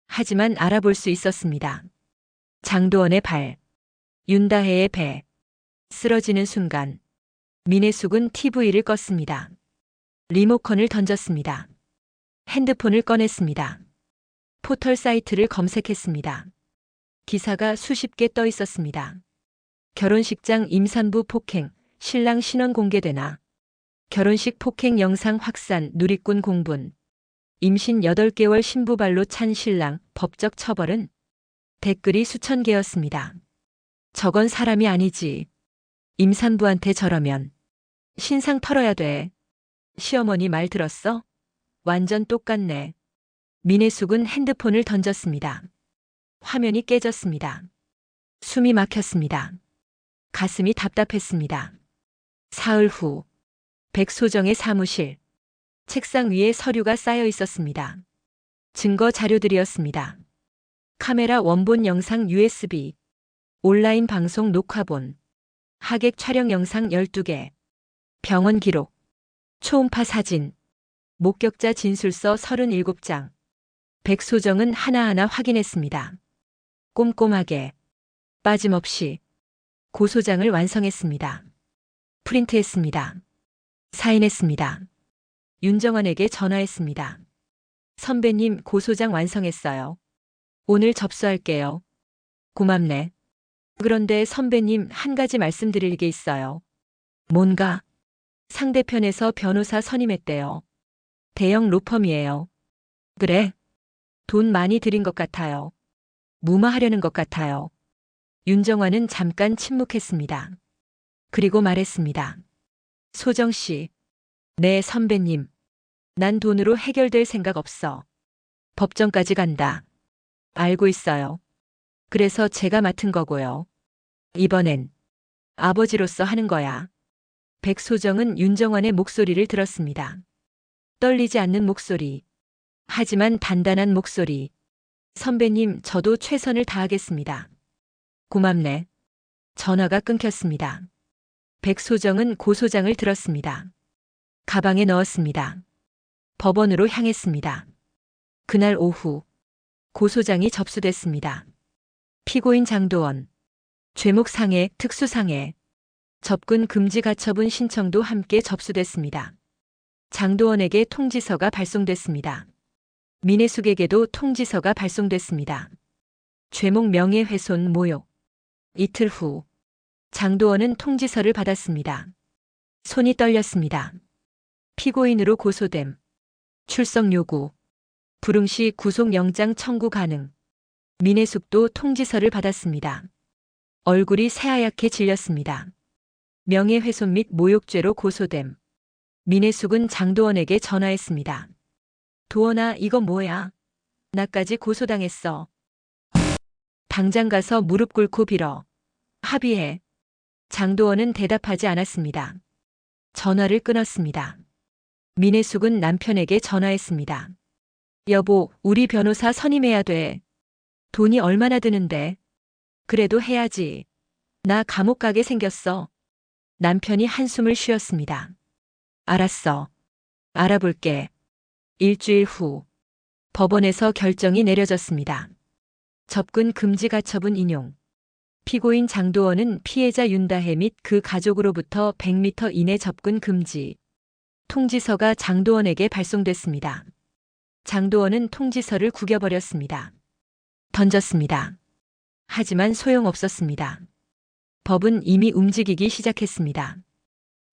하지만 알아볼 수 있었습니다. 장도원의 발, 윤다혜의 배. 쓰러지는 순간, 민혜숙은 TV를 껐습니다. 리모컨을 던졌습니다. 핸드폰을 꺼냈습니다. 포털 사이트를 검색했습니다. 기사가 수십 개 떠 있었습니다. 결혼식장 임산부 폭행, 신랑 신원 공개되나. 결혼식 폭행 영상 확산, 누리꾼 공분. 임신 8개월 신부발로 찬 신랑 법적 처벌은 댓글이 수천 개였습니다. 저건 사람이 아니지. 임산부한테 저러면 신상 털어야 돼. 시어머니 말 들었어? 완전 똑같네. 민혜숙은 핸드폰을 던졌습니다. 화면이 깨졌습니다. 숨이 막혔습니다. 가슴이 답답했습니다. 사흘 후 백소정의 사무실. 책상 위에 서류가 쌓여 있었습니다. 증거 자료들이었습니다. 카메라 원본 영상 USB, 온라인 방송 녹화본, 하객 촬영 영상 12개, 병원 기록, 초음파 사진, 목격자 진술서 37장. 백소정은 하나하나 확인했습니다. 꼼꼼하게, 빠짐없이 고소장을 완성했습니다. 프린트했습니다. 사인했습니다. 윤정환에게 전화했습니다. 선배님, 고소장 완성했어요. 오늘 접수할게요. 고맙네. 그런데 선배님, 한 가지 말씀드릴 게 있어요. 뭔가? 상대편에서 변호사 선임했대요. 대형 로펌이에요. 그래? 돈 많이 들인 것 같아요. 무마하려는 것 같아요. 윤정환은 잠깐 침묵했습니다. 그리고 말했습니다. 소정 씨. 네, 선배님. 난 돈으로 해결될 생각 없어. 법정까지 간다. 알고 있어요. 그래서 제가 맡은 거고요. 이번엔 아버지로서 하는 거야. 백소정은 윤정환의 목소리를 들었습니다. 떨리지 않는 목소리. 하지만 단단한 목소리. 선배님, 저도 최선을 다하겠습니다. 고맙네. 전화가 끊겼습니다. 백소정은 고소장을 들었습니다. 가방에 넣었습니다. 법원으로 향했습니다. 그날 오후 고소장이 접수됐습니다. 피고인 장도원, 죄목상해, 특수상해, 접근 금지 가처분 신청도 함께 접수됐습니다. 장도원에게 통지서가 발송됐습니다. 민혜숙에게도 통지서가 발송됐습니다. 죄목 명예훼손 모욕. 이틀 후 장도원은 통지서를 받았습니다. 손이 떨렸습니다. 피고인으로 고소됨. 출석 요구. 불응시 구속영장 청구 가능. 민혜숙도 통지서를 받았습니다. 얼굴이 새하얗게 질렸습니다. 명예훼손 및 모욕죄로 고소됨. 민혜숙은 장도원에게 전화했습니다. 도원아, 이거 뭐야? 나까지 고소당했어. 당장 가서 무릎 꿇고 빌어. 합의해. 장도원은 대답하지 않았습니다. 전화를 끊었습니다. 민혜숙은 남편에게 전화했습니다. 여보, 우리 변호사 선임해야 돼. 돈이 얼마나 드는데. 그래도 해야지. 나 감옥 가게 생겼어. 남편이 한숨을 쉬었습니다. 알았어. 알아볼게. 일주일 후 법원에서 결정이 내려졌습니다. 접근 금지 가처분 인용. 피고인 장도원은 피해자 윤다혜 및 그 가족으로부터 100m 이내 접근 금지. 통지서가 장도원에게 발송됐습니다. 장도원은 통지서를 구겨버렸습니다. 던졌습니다. 하지만 소용없었습니다. 법은 이미 움직이기 시작했습니다.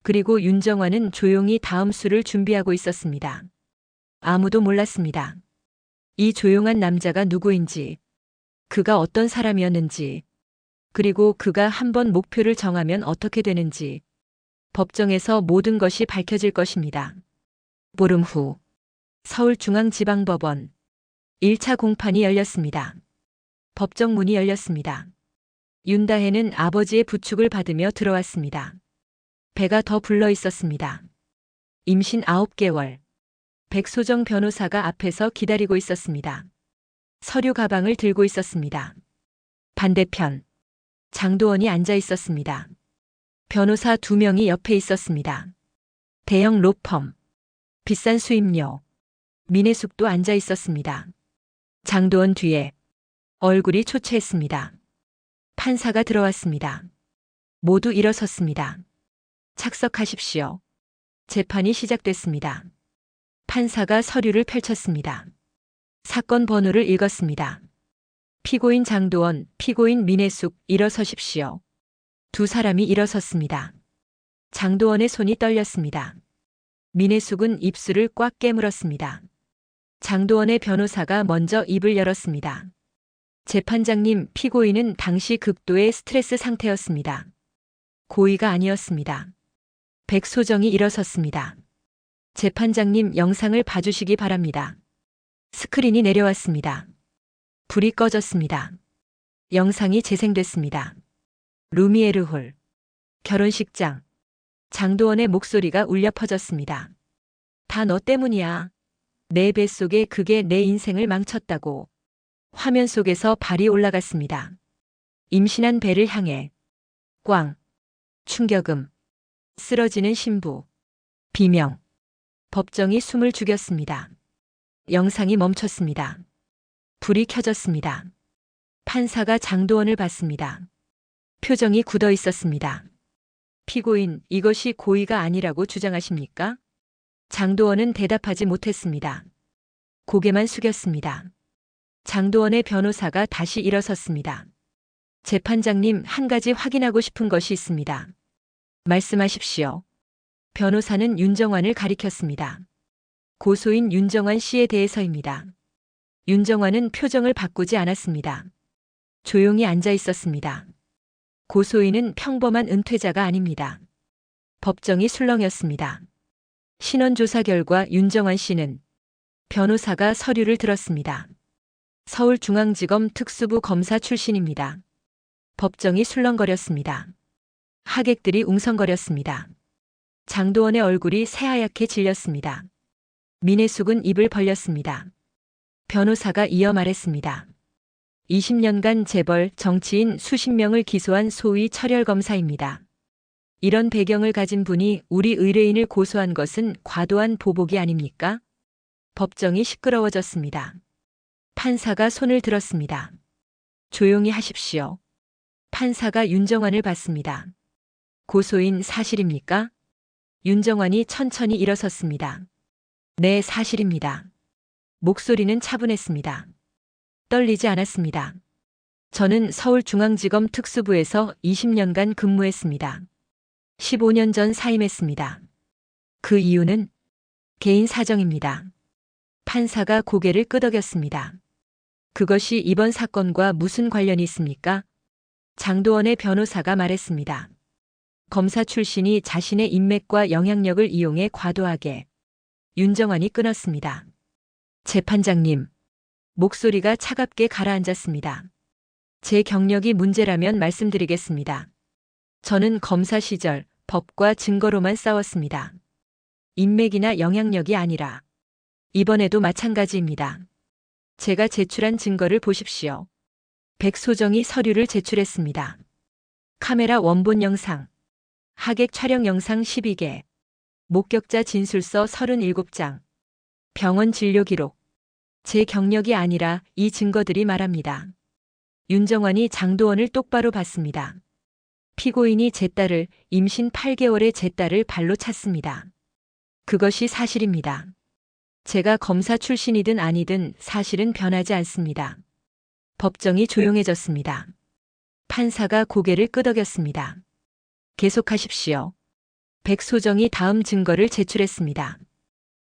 그리고 윤정환은 조용히 다음 수를 준비하고 있었습니다. 아무도 몰랐습니다. 이 조용한 남자가 누구인지, 그가 어떤 사람이었는지, 그리고 그가 한번 목표를 정하면 어떻게 되는지, 법정에서 모든 것이 밝혀질 것입니다. 보름 후 서울중앙지방법원 1차 공판이 열렸습니다. 법정 문이 열렸습니다. 윤다혜는 아버지의 부축을 받으며 들어왔습니다. 배가 더 불러 있었습니다. 임신 9개월. 백소정 변호사가 앞에서 기다리고 있었습니다. 서류 가방을 들고 있었습니다. 반대편 장도원이 앉아 있었습니다. 변호사 2명이 옆에 있었습니다. 대형 로펌, 비싼 수임료, 민혜숙도 앉아 있었습니다. 장도원 뒤에 얼굴이 초췌했습니다. 판사가 들어왔습니다. 모두 일어섰습니다. 착석하십시오. 재판이 시작됐습니다. 판사가 서류를 펼쳤습니다. 사건 번호를 읽었습니다. 피고인 장도원, 피고인 민혜숙, 일어서십시오. 두 사람이 일어섰습니다. 장도원의 손이 떨렸습니다. 민혜숙은 입술을 꽉 깨물었습니다. 장도원의 변호사가 먼저 입을 열었습니다. 재판장님, 피고인은 당시 극도의 스트레스 상태였습니다. 고의가 아니었습니다. 백소정이 일어섰습니다. 재판장님, 영상을 봐주시기 바랍니다. 스크린이 내려왔습니다. 불이 꺼졌습니다. 영상이 재생됐습니다. 루미에르홀 결혼식장. 장도원의 목소리가 울려 퍼졌습니다. 다 너 때문이야. 내 뱃속에 그게 내 인생을 망쳤다고. 화면 속에서 발이 올라갔습니다. 임신한 배를 향해. 꽝. 충격음. 쓰러지는 신부. 비명. 법정이 숨을 죽였습니다. 영상이 멈췄습니다. 불이 켜졌습니다. 판사가 장도원을 봤습니다. 표정이 굳어 있었습니다. 피고인, 이것이 고의가 아니라고 주장하십니까? 장도원은 대답하지 못했습니다. 고개만 숙였습니다. 장도원의 변호사가 다시 일어섰습니다. 재판장님, 한 가지 확인하고 싶은 것이 있습니다. 말씀하십시오. 변호사는 윤정환을 가리켰습니다. 고소인 윤정환 씨에 대해서입니다. 윤정환은 표정을 바꾸지 않았습니다. 조용히 앉아 있었습니다. 고소인은 평범한 은퇴자가 아닙니다. 법정이 술렁였습니다. 신원조사 결과 윤정환 씨는 변호사가 서류를 들었습니다. 서울중앙지검 특수부 검사 출신입니다. 법정이 술렁거렸습니다. 하객들이 웅성거렸습니다. 장도원의 얼굴이 새하얗게 질렸습니다. 민혜숙은 입을 벌렸습니다. 변호사가 이어 말했습니다. 20년간 재벌, 정치인 수십 명을 기소한 소위 철혈검사입니다. 이런 배경을 가진 분이 우리 의뢰인을 고소한 것은 과도한 보복이 아닙니까? 법정이 시끄러워졌습니다. 판사가 손을 들었습니다. 조용히 하십시오. 판사가 윤정환을 봤습니다. 고소인 사실입니까? 윤정환이 천천히 일어섰습니다. 네, 사실입니다. 목소리는 차분했습니다. 떨리지 않았습니다. 저는 서울중앙지검 특수부에서 20년간 근무했습니다. 15년 전 사임했습니다. 그 이유는 개인 사정입니다. 판사가 고개를 끄덕였습니다. 그것이 이번 사건과 무슨 관련이 있습니까? 장도원의 변호사가 말했습니다. 검사 출신이 자신의 인맥과 영향력을 이용해 과도하게. 윤정환이 끊었습니다. 재판장님. 목소리가 차갑게 가라앉았습니다. 제 경력이 문제라면 말씀드리겠습니다. 저는 검사 시절 법과 증거로만 싸웠습니다. 인맥이나 영향력이 아니라. 이번에도 마찬가지입니다. 제가 제출한 증거를 보십시오. 백소정이 서류를 제출했습니다. 카메라 원본 영상. 하객 촬영 영상 12개. 목격자 진술서 37장. 병원 진료 기록. 제 경력이 아니라 이 증거들이 말합니다. 윤정환이 장도원을 똑바로 봤습니다. 피고인이 제 딸을, 임신 8개월의 제 딸을 발로 찼습니다. 그것이 사실입니다. 제가 검사 출신이든 아니든 사실은 변하지 않습니다. 법정이 조용해졌습니다. 판사가 고개를 끄덕였습니다. 계속하십시오. 백소정이 다음 증거를 제출했습니다.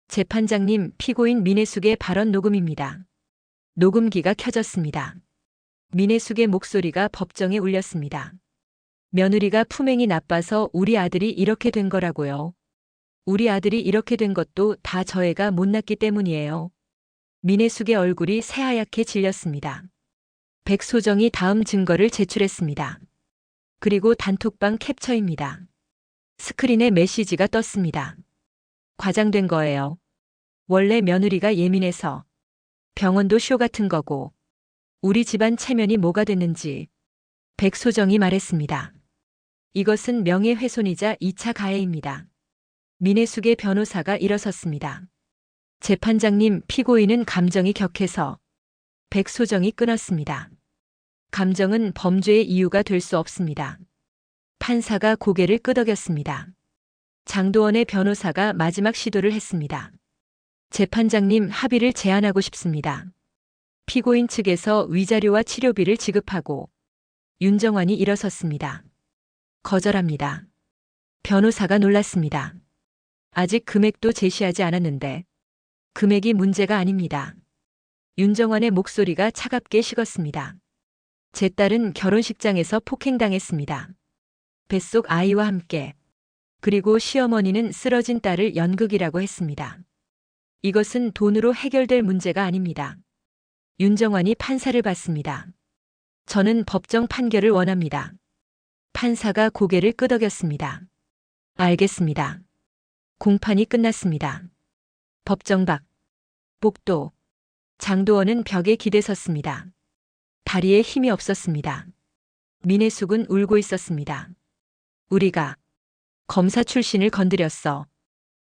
재판장님, 피고인 민혜숙의 발언 녹음입니다. 녹음기가 켜졌습니다. 민혜숙의 목소리가 법정에 울렸습니다. 며느리가 품행이 나빠서 우리 아들이 이렇게 된 거라고요. 우리 아들이 이렇게 된 것도 다 저 애가 못났기 때문이에요. 민혜숙의 얼굴이 새하얗게 질렸습니다. 백소정이 다음 증거를 제출했습니다. 그리고 단톡방 캡처입니다. 스크린에 메시지가 떴습니다. 과장된 거예요. 원래 며느리가 예민해서. 병원도 쇼 같은 거고. 우리 집안 체면이 뭐가 됐는지. 백소정이 말했습니다. 이것은 명예훼손이자 2차 가해입니다. 민혜숙의 변호사가 일어섰습니다. 재판장님, 피고인은 감정이 격해서. 백소정이 끊었습니다. 감정은 범죄의 이유가 될 수 없습니다. 판사가 고개를 끄덕였습니다. 장도원의 변호사가 마지막 시도를 했습니다. 재판장님, 합의를 제안하고 싶습니다. 피고인 측에서 위자료와 치료비를 지급하고. 윤정환이 일어섰습니다. 거절합니다. 변호사가 놀랐습니다. 아직 금액도 제시하지 않았는데. 금액이 문제가 아닙니다. 윤정환의 목소리가 차갑게 식었습니다. 제 딸은 결혼식장에서 폭행당했습니다. 뱃속 아이와 함께. 그리고 시어머니는 쓰러진 딸을 연극이라고 했습니다. 이것은 돈으로 해결될 문제가 아닙니다. 윤정환이 판사를 받습니다. 저는 법정 판결을 원합니다. 판사가 고개를 끄덕였습니다. 알겠습니다. 공판이 끝났습니다. 법정 밖. 복도. 장도원은 벽에 기대 섰습니다. 다리에 힘이 없었습니다. 민혜숙은 울고 있었습니다. 우리가 검사 출신을 건드렸어.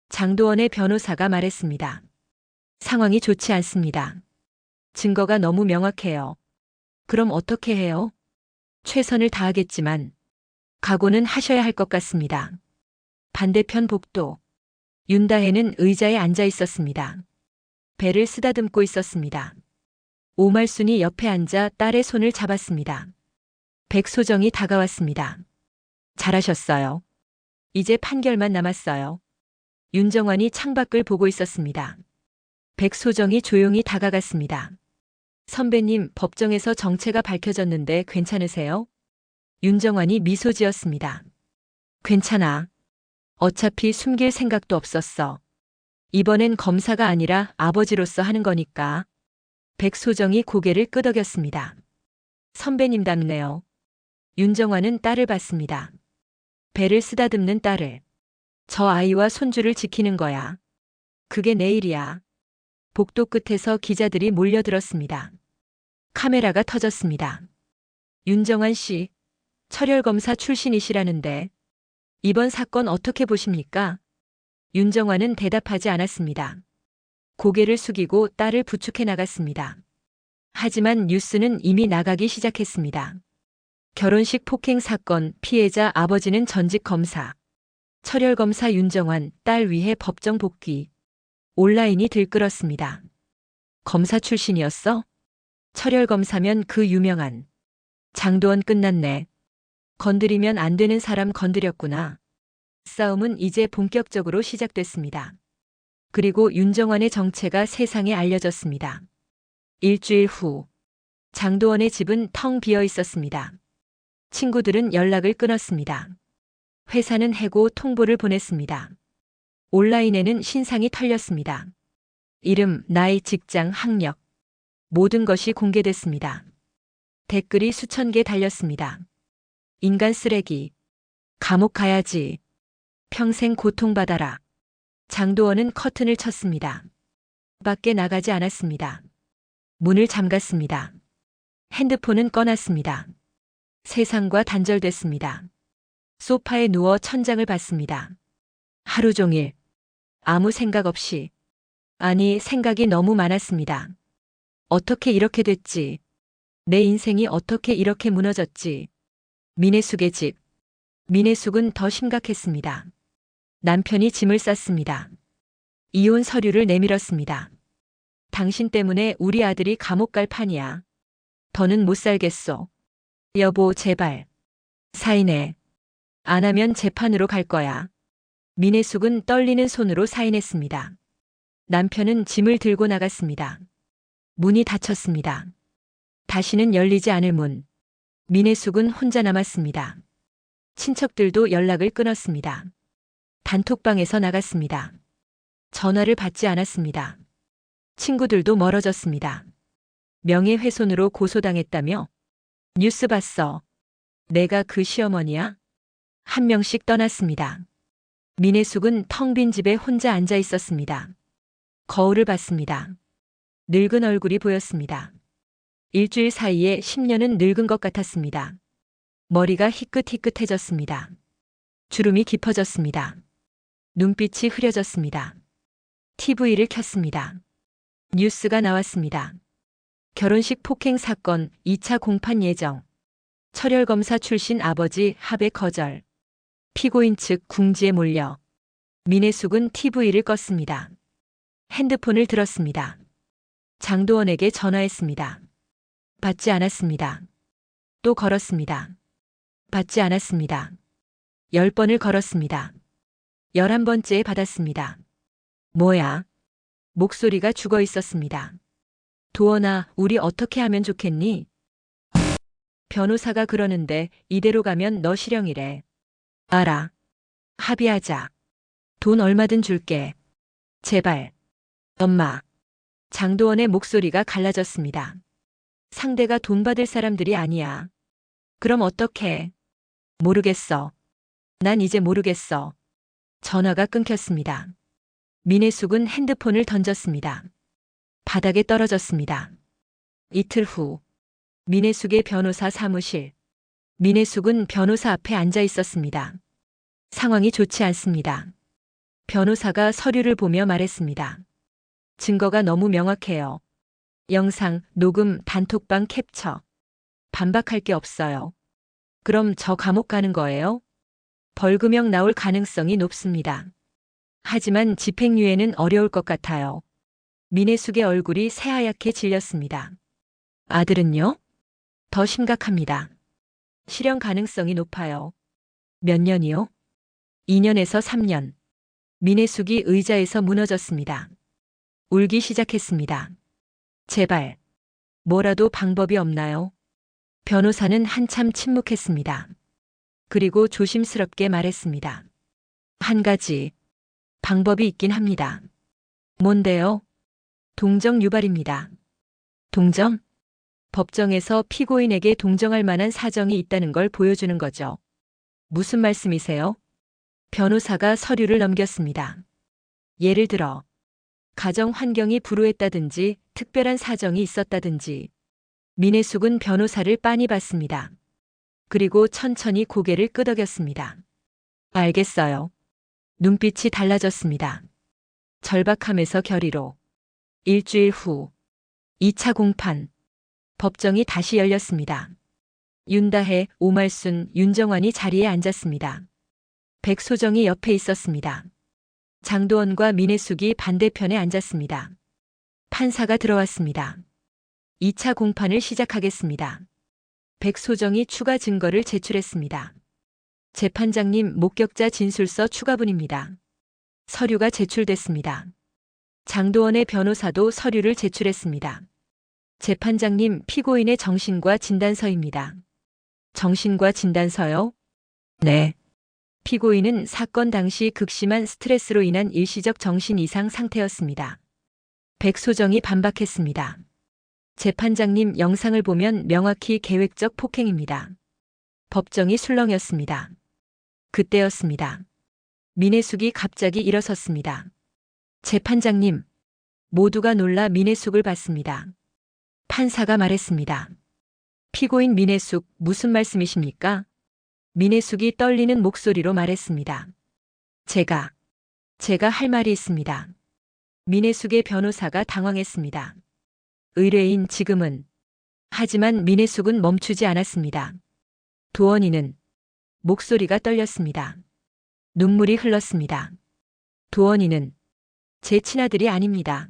장도원의 변호사가 말했습니다. 상황이 좋지 않습니다. 증거가 너무 명확해요. 그럼 어떻게 해요? 최선을 다하겠지만 각오는 하셔야 할 것 같습니다. 반대편 복도. 윤다혜는 의자에 앉아 있었습니다. 배를 쓰다듬고 있었습니다. 오말순이 옆에 앉아 딸의 손을 잡았습니다. 백소정이 다가왔습니다. 잘하셨어요. 이제 판결만 남았어요. 윤정환이 창밖을 보고 있었습니다. 백소정이 조용히 다가갔습니다. 선배님, 법정에서 정체가 밝혀졌는데 괜찮으세요? 윤정환이 미소 지었습니다. 괜찮아. 어차피 숨길 생각도 없었어. 이번엔 검사가 아니라 아버지로서 하는 거니까. 백소정이 고개를 끄덕였습니다. 선배님답네요. 윤정환은 딸을 봤습니다. 배를 쓰다듬는 딸을. 저 아이와 손주를 지키는 거야. 그게 내 일이야. 복도 끝에서 기자들이 몰려들었습니다. 카메라가 터졌습니다. 윤정환 씨, 철혈검사 출신이시라는데 이번 사건 어떻게 보십니까? 윤정환은 대답하지 않았습니다. 고개를 숙이고 딸을 부축해 나갔습니다. 하지만 뉴스는 이미 나가기 시작했습니다. 결혼식 폭행 사건 피해자 아버지는 전직 검사. 철혈검사 윤정환 딸 위해 법정 복귀. 온라인이 들끓었습니다. 검사 출신이었어? 철혈검사면 그 유명한. 장도원 끝났네. 건드리면 안 되는 사람 건드렸구나. 싸움은 이제 본격적으로 시작됐습니다. 그리고 윤정환의 정체가 세상에 알려졌습니다. 일주일 후, 장도원의 집은 텅 비어 있었습니다. 친구들은 연락을 끊었습니다. 회사는 해고 통보를 보냈습니다. 온라인에는 신상이 털렸습니다. 이름, 나이, 직장, 학력. 모든 것이 공개됐습니다. 댓글이 수천 개 달렸습니다. 인간 쓰레기. 감옥 가야지. 평생 고통받아라. 장도원은 커튼을 쳤습니다. 밖에 나가지 않았습니다. 문을 잠갔습니다. 핸드폰은 꺼놨습니다. 세상과 단절됐습니다. 소파에 누워 천장을 봤습니다. 하루 종일 아무 생각 없이. 아니, 생각이 너무 많았습니다. 어떻게 이렇게 됐지? 내 인생이 어떻게 이렇게 무너졌지? 민혜숙의 집. 민혜숙은 더 심각했습니다. 남편이 짐을 쌌습니다. 이혼 서류를 내밀었습니다. 당신 때문에 우리 아들이 감옥 갈 판이야. 더는 못 살겠소. 여보, 제발. 사인해. 안 하면 재판으로 갈 거야. 민혜숙은 떨리는 손으로 사인했습니다. 남편은 짐을 들고 나갔습니다. 문이 닫혔습니다. 다시는 열리지 않을 문. 민혜숙은 혼자 남았습니다. 친척들도 연락을 끊었습니다. 단톡방에서 나갔습니다. 전화를 받지 않았습니다. 친구들도 멀어졌습니다. 명예훼손으로 고소당했다며? 뉴스 봤어. 내가 그 시어머니야? 한 명씩 떠났습니다. 민혜숙은 텅 빈 집에 혼자 앉아 있었습니다. 거울을 봤습니다. 늙은 얼굴이 보였습니다. 일주일 사이에 10년은 늙은 것 같았습니다. 머리가 희끗희끗해졌습니다. 주름이 깊어졌습니다. 눈빛이 흐려졌습니다. TV를 켰습니다. 뉴스가 나왔습니다. 결혼식 폭행 사건 2차 공판 예정. 철혈검사 출신 아버지 합의 거절. 피고인 측 궁지에 몰려. 민혜숙은 TV를 껐습니다. 핸드폰을 들었습니다. 장도원에게 전화했습니다. 받지 않았습니다. 또 걸었습니다. 받지 않았습니다. 10번을 걸었습니다. 11번째에 받았습니다. 뭐야? 목소리가 죽어 있었습니다. 도원아, 우리 어떻게 하면 좋겠니? 변호사가 그러는데 이대로 가면 너 실형이래. 알아. 합의하자. 돈 얼마든 줄게. 제발. 엄마. 장도원의 목소리가 갈라졌습니다. 상대가 돈 받을 사람들이 아니야. 그럼 어떡해? 모르겠어. 난 이제 모르겠어. 전화가 끊겼습니다. 민혜숙은 핸드폰을 던졌습니다. 바닥에 떨어졌습니다. 이틀 후, 민혜숙의 변호사 사무실. 민혜숙은 변호사 앞에 앉아 있었습니다. 상황이 좋지 않습니다. 변호사가 서류를 보며 말했습니다. 증거가 너무 명확해요. 영상, 녹음, 단톡방 캡처. 반박할 게 없어요. 그럼 저 감옥 가는 거예요? 벌금형 나올 가능성이 높습니다. 하지만 집행유예는 어려울 것 같아요. 민혜숙의 얼굴이 새하얗게 질렸습니다. 아들은요? 더 심각합니다. 실형 가능성이 높아요. 몇 년이요? 2년에서 3년. 민혜숙이 의자에서 무너졌습니다. 울기 시작했습니다. 제발. 뭐라도 방법이 없나요? 변호사는 한참 침묵했습니다. 그리고 조심스럽게 말했습니다. 한 가지. 방법이 있긴 합니다. 뭔데요? 동정 유발입니다. 동정? 법정에서 피고인에게 동정할 만한 사정이 있다는 걸 보여주는 거죠. 무슨 말씀이세요? 변호사가 서류를 넘겼습니다. 예를 들어, 가정 환경이 불우했다든지 특별한 사정이 있었다든지. 민혜숙은 변호사를 빤히 봤습니다. 그리고 천천히 고개를 끄덕였습니다. 알겠어요. 눈빛이 달라졌습니다. 절박함에서 결의로. 일주일 후 2차 공판. 법정이 다시 열렸습니다. 윤다혜, 오말순, 윤정환이 자리에 앉았습니다. 백소정이 옆에 있었습니다. 장도원과 민혜숙이 반대편에 앉았습니다. 판사가 들어왔습니다. 2차 공판을 시작하겠습니다. 백소정이 추가 증거를 제출했습니다. 재판장님, 목격자 진술서 추가분입니다. 서류가 제출됐습니다. 장도원의 변호사도 서류를 제출했습니다. 재판장님, 피고인의 정신과 진단서입니다. 정신과 진단서요? 네. 피고인은 사건 당시 극심한 스트레스로 인한 일시적 정신 이상 상태였습니다. 백소정이 반박했습니다. 재판장님, 영상을 보면 명확히 계획적 폭행입니다. 법정이 술렁였습니다. 그때였습니다. 민혜숙이 갑자기 일어섰습니다. 재판장님, 모두가 놀라 민혜숙을 봤습니다. 판사가 말했습니다. 피고인 민혜숙, 무슨 말씀이십니까? 민혜숙이 떨리는 목소리로 말했습니다. 제가 할 말이 있습니다. 민혜숙의 변호사가 당황했습니다. 의뢰인 지금은. 하지만 민혜숙은 멈추지 않았습니다. 도원이는. 목소리가 떨렸습니다. 눈물이 흘렀습니다. 도원이는 제 친아들이 아닙니다.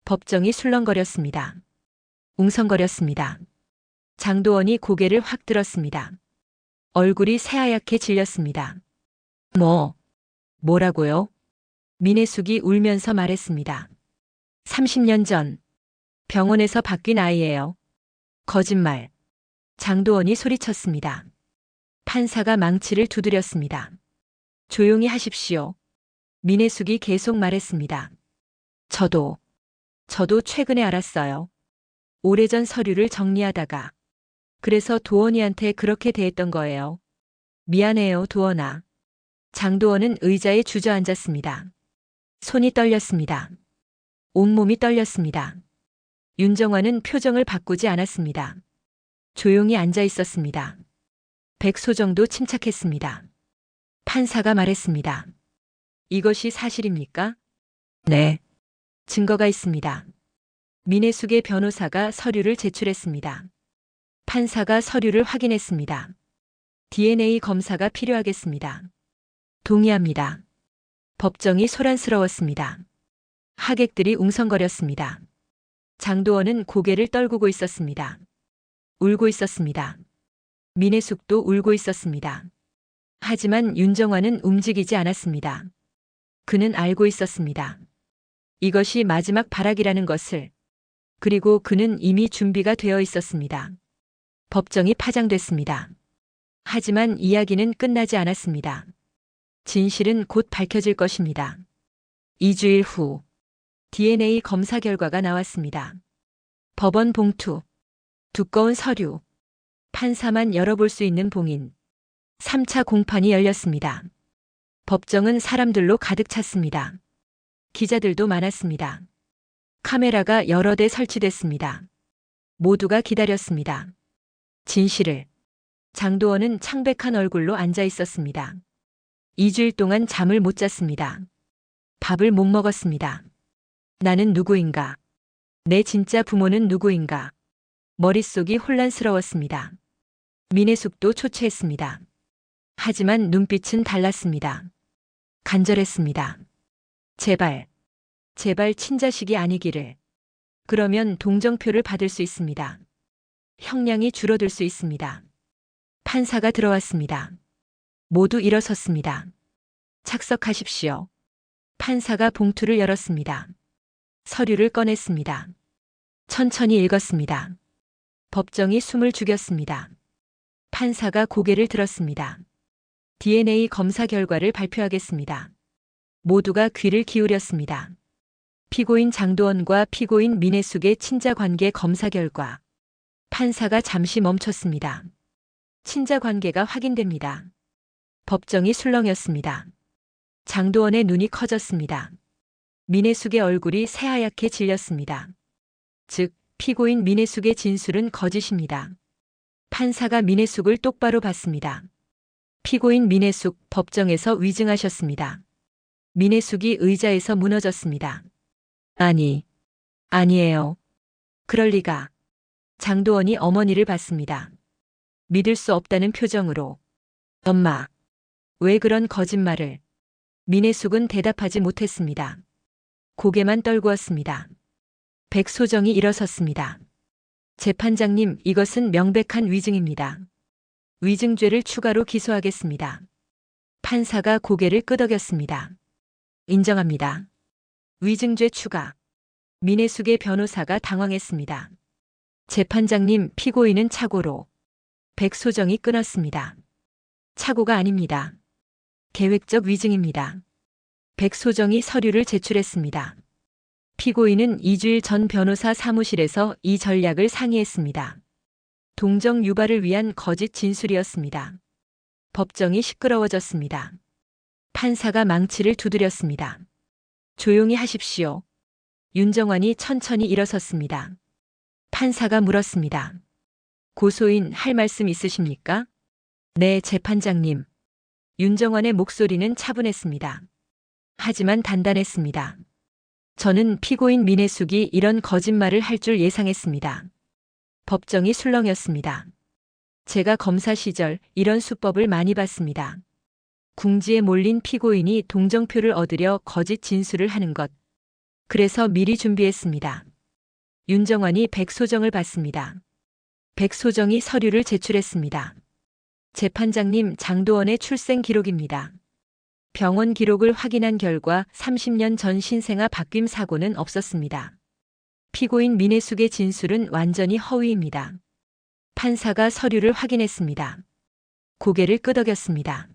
법정이 술렁거렸습니다. 웅성거렸습니다. 장도원이 고개를 확 들었습니다. 얼굴이 새하얗게 질렸습니다. 뭐라고요? 민혜숙이 울면서 말했습니다. 30년 전 병원에서 바뀐 아이예요. 거짓말. 장도원이 소리쳤습니다. 판사가 망치를 두드렸습니다. 조용히 하십시오. 민혜숙이 계속 말했습니다. 저도 최근에 알았어요. 오래전 서류를 정리하다가. 그래서 도원이한테 그렇게 대했던 거예요. 미안해요, 도원아. 장도원은 의자에 주저앉았습니다. 손이 떨렸습니다. 온몸이 떨렸습니다. 윤정환은 표정을 바꾸지 않았습니다. 조용히 앉아 있었습니다. 백소정도 침착했습니다. 판사가 말했습니다. 이것이 사실입니까? 네. 증거가 있습니다. 민혜숙의 변호사가 서류를 제출했습니다. 판사가 서류를 확인했습니다. DNA 검사가 필요하겠습니다. 동의합니다. 법정이 소란스러웠습니다. 하객들이 웅성거렸습니다. 장도원은 고개를 떨구고 있었습니다. 울고 있었습니다. 민혜숙도 울고 있었습니다. 하지만 윤정환은 움직이지 않았습니다. 그는 알고 있었습니다. 이것이 마지막 발악이라는 것을. 그리고 그는 이미 준비가 되어 있었습니다. 법정이 파장됐습니다. 하지만 이야기는 끝나지 않았습니다. 진실은 곧 밝혀질 것입니다. 2주일 후 DNA 검사 결과가 나왔습니다. 법원 봉투, 두꺼운 서류, 판사만 열어볼 수 있는 봉인. 3차 공판이 열렸습니다. 법정은 사람들로 가득 찼습니다. 기자들도 많았습니다. 카메라가 여러 대 설치됐습니다. 모두가 기다렸습니다. 진실을. 장도원은 창백한 얼굴로 앉아 있었습니다. 2주일 동안 잠을 못 잤습니다. 밥을 못 먹었습니다. 나는 누구인가? 내 진짜 부모는 누구인가? 머릿속이 혼란스러웠습니다. 민혜숙도 초췌했습니다. 하지만 눈빛은 달랐습니다. 간절했습니다. 제발, 제발 친자식이 아니기를. 그러면 동정표를 받을 수 있습니다. 형량이 줄어들 수 있습니다. 판사가 들어왔습니다. 모두 일어섰습니다. 착석하십시오. 판사가 봉투를 열었습니다. 서류를 꺼냈습니다. 천천히 읽었습니다. 법정이 숨을 죽였습니다. 판사가 고개를 들었습니다. DNA 검사 결과를 발표하겠습니다. 모두가 귀를 기울였습니다. 피고인 장도원과 피고인 민혜숙의 친자 관계 검사 결과. 판사가 잠시 멈췄습니다. 친자 관계가 확인됩니다. 법정이 술렁였습니다. 장도원의 눈이 커졌습니다. 민혜숙의 얼굴이 새하얗게 질렸습니다. 즉, 피고인 민혜숙의 진술은 거짓입니다. 판사가 민혜숙을 똑바로 봤습니다. 피고인 민혜숙, 법정에서 위증하셨습니다. 민혜숙이 의자에서 무너졌습니다. 아니에요. 그럴 리가. 장도원이 어머니를 봤습니다. 믿을 수 없다는 표정으로. 엄마, 왜 그런 거짓말을? 민혜숙은 대답하지 못했습니다. 고개만 떨구었습니다. 백소정이 일어섰습니다. 재판장님, 이것은 명백한 위증입니다. 위증죄를 추가로 기소하겠습니다. 판사가 고개를 끄덕였습니다. 인정합니다. 위증죄 추가. 민혜숙의 변호사가 당황했습니다. 재판장님, 피고인은 착오로. 백소정이 끊었습니다. 착오가 아닙니다. 계획적 위증입니다. 백소정이 서류를 제출했습니다. 피고인은 2주일 전 변호사 사무실에서 이 전략을 상의했습니다. 동정 유발을 위한 거짓 진술이었습니다. 법정이 시끄러워졌습니다. 판사가 망치를 두드렸습니다. 조용히 하십시오. 윤정환이 천천히 일어섰습니다. 판사가 물었습니다. 고소인 할 말씀 있으십니까? 네, 재판장님. 윤정환의 목소리는 차분했습니다. 하지만 단단했습니다. 저는 피고인 민혜숙이 이런 거짓말을 할 줄 예상했습니다. 법정이 술렁였습니다. 제가 검사 시절 이런 수법을 많이 봤습니다. 궁지에 몰린 피고인이 동정표를 얻으려 거짓 진술을 하는 것. 그래서 미리 준비했습니다. 윤정환이 백소정을 봤습니다. 백소정이 서류를 제출했습니다. 재판장님, 장도원의 출생 기록입니다. 병원 기록을 확인한 결과 30년 전 신생아 바뀜 사고는 없었습니다. 피고인 민혜숙의 진술은 완전히 허위입니다. 판사가 서류를 확인했습니다. 고개를 끄덕였습니다.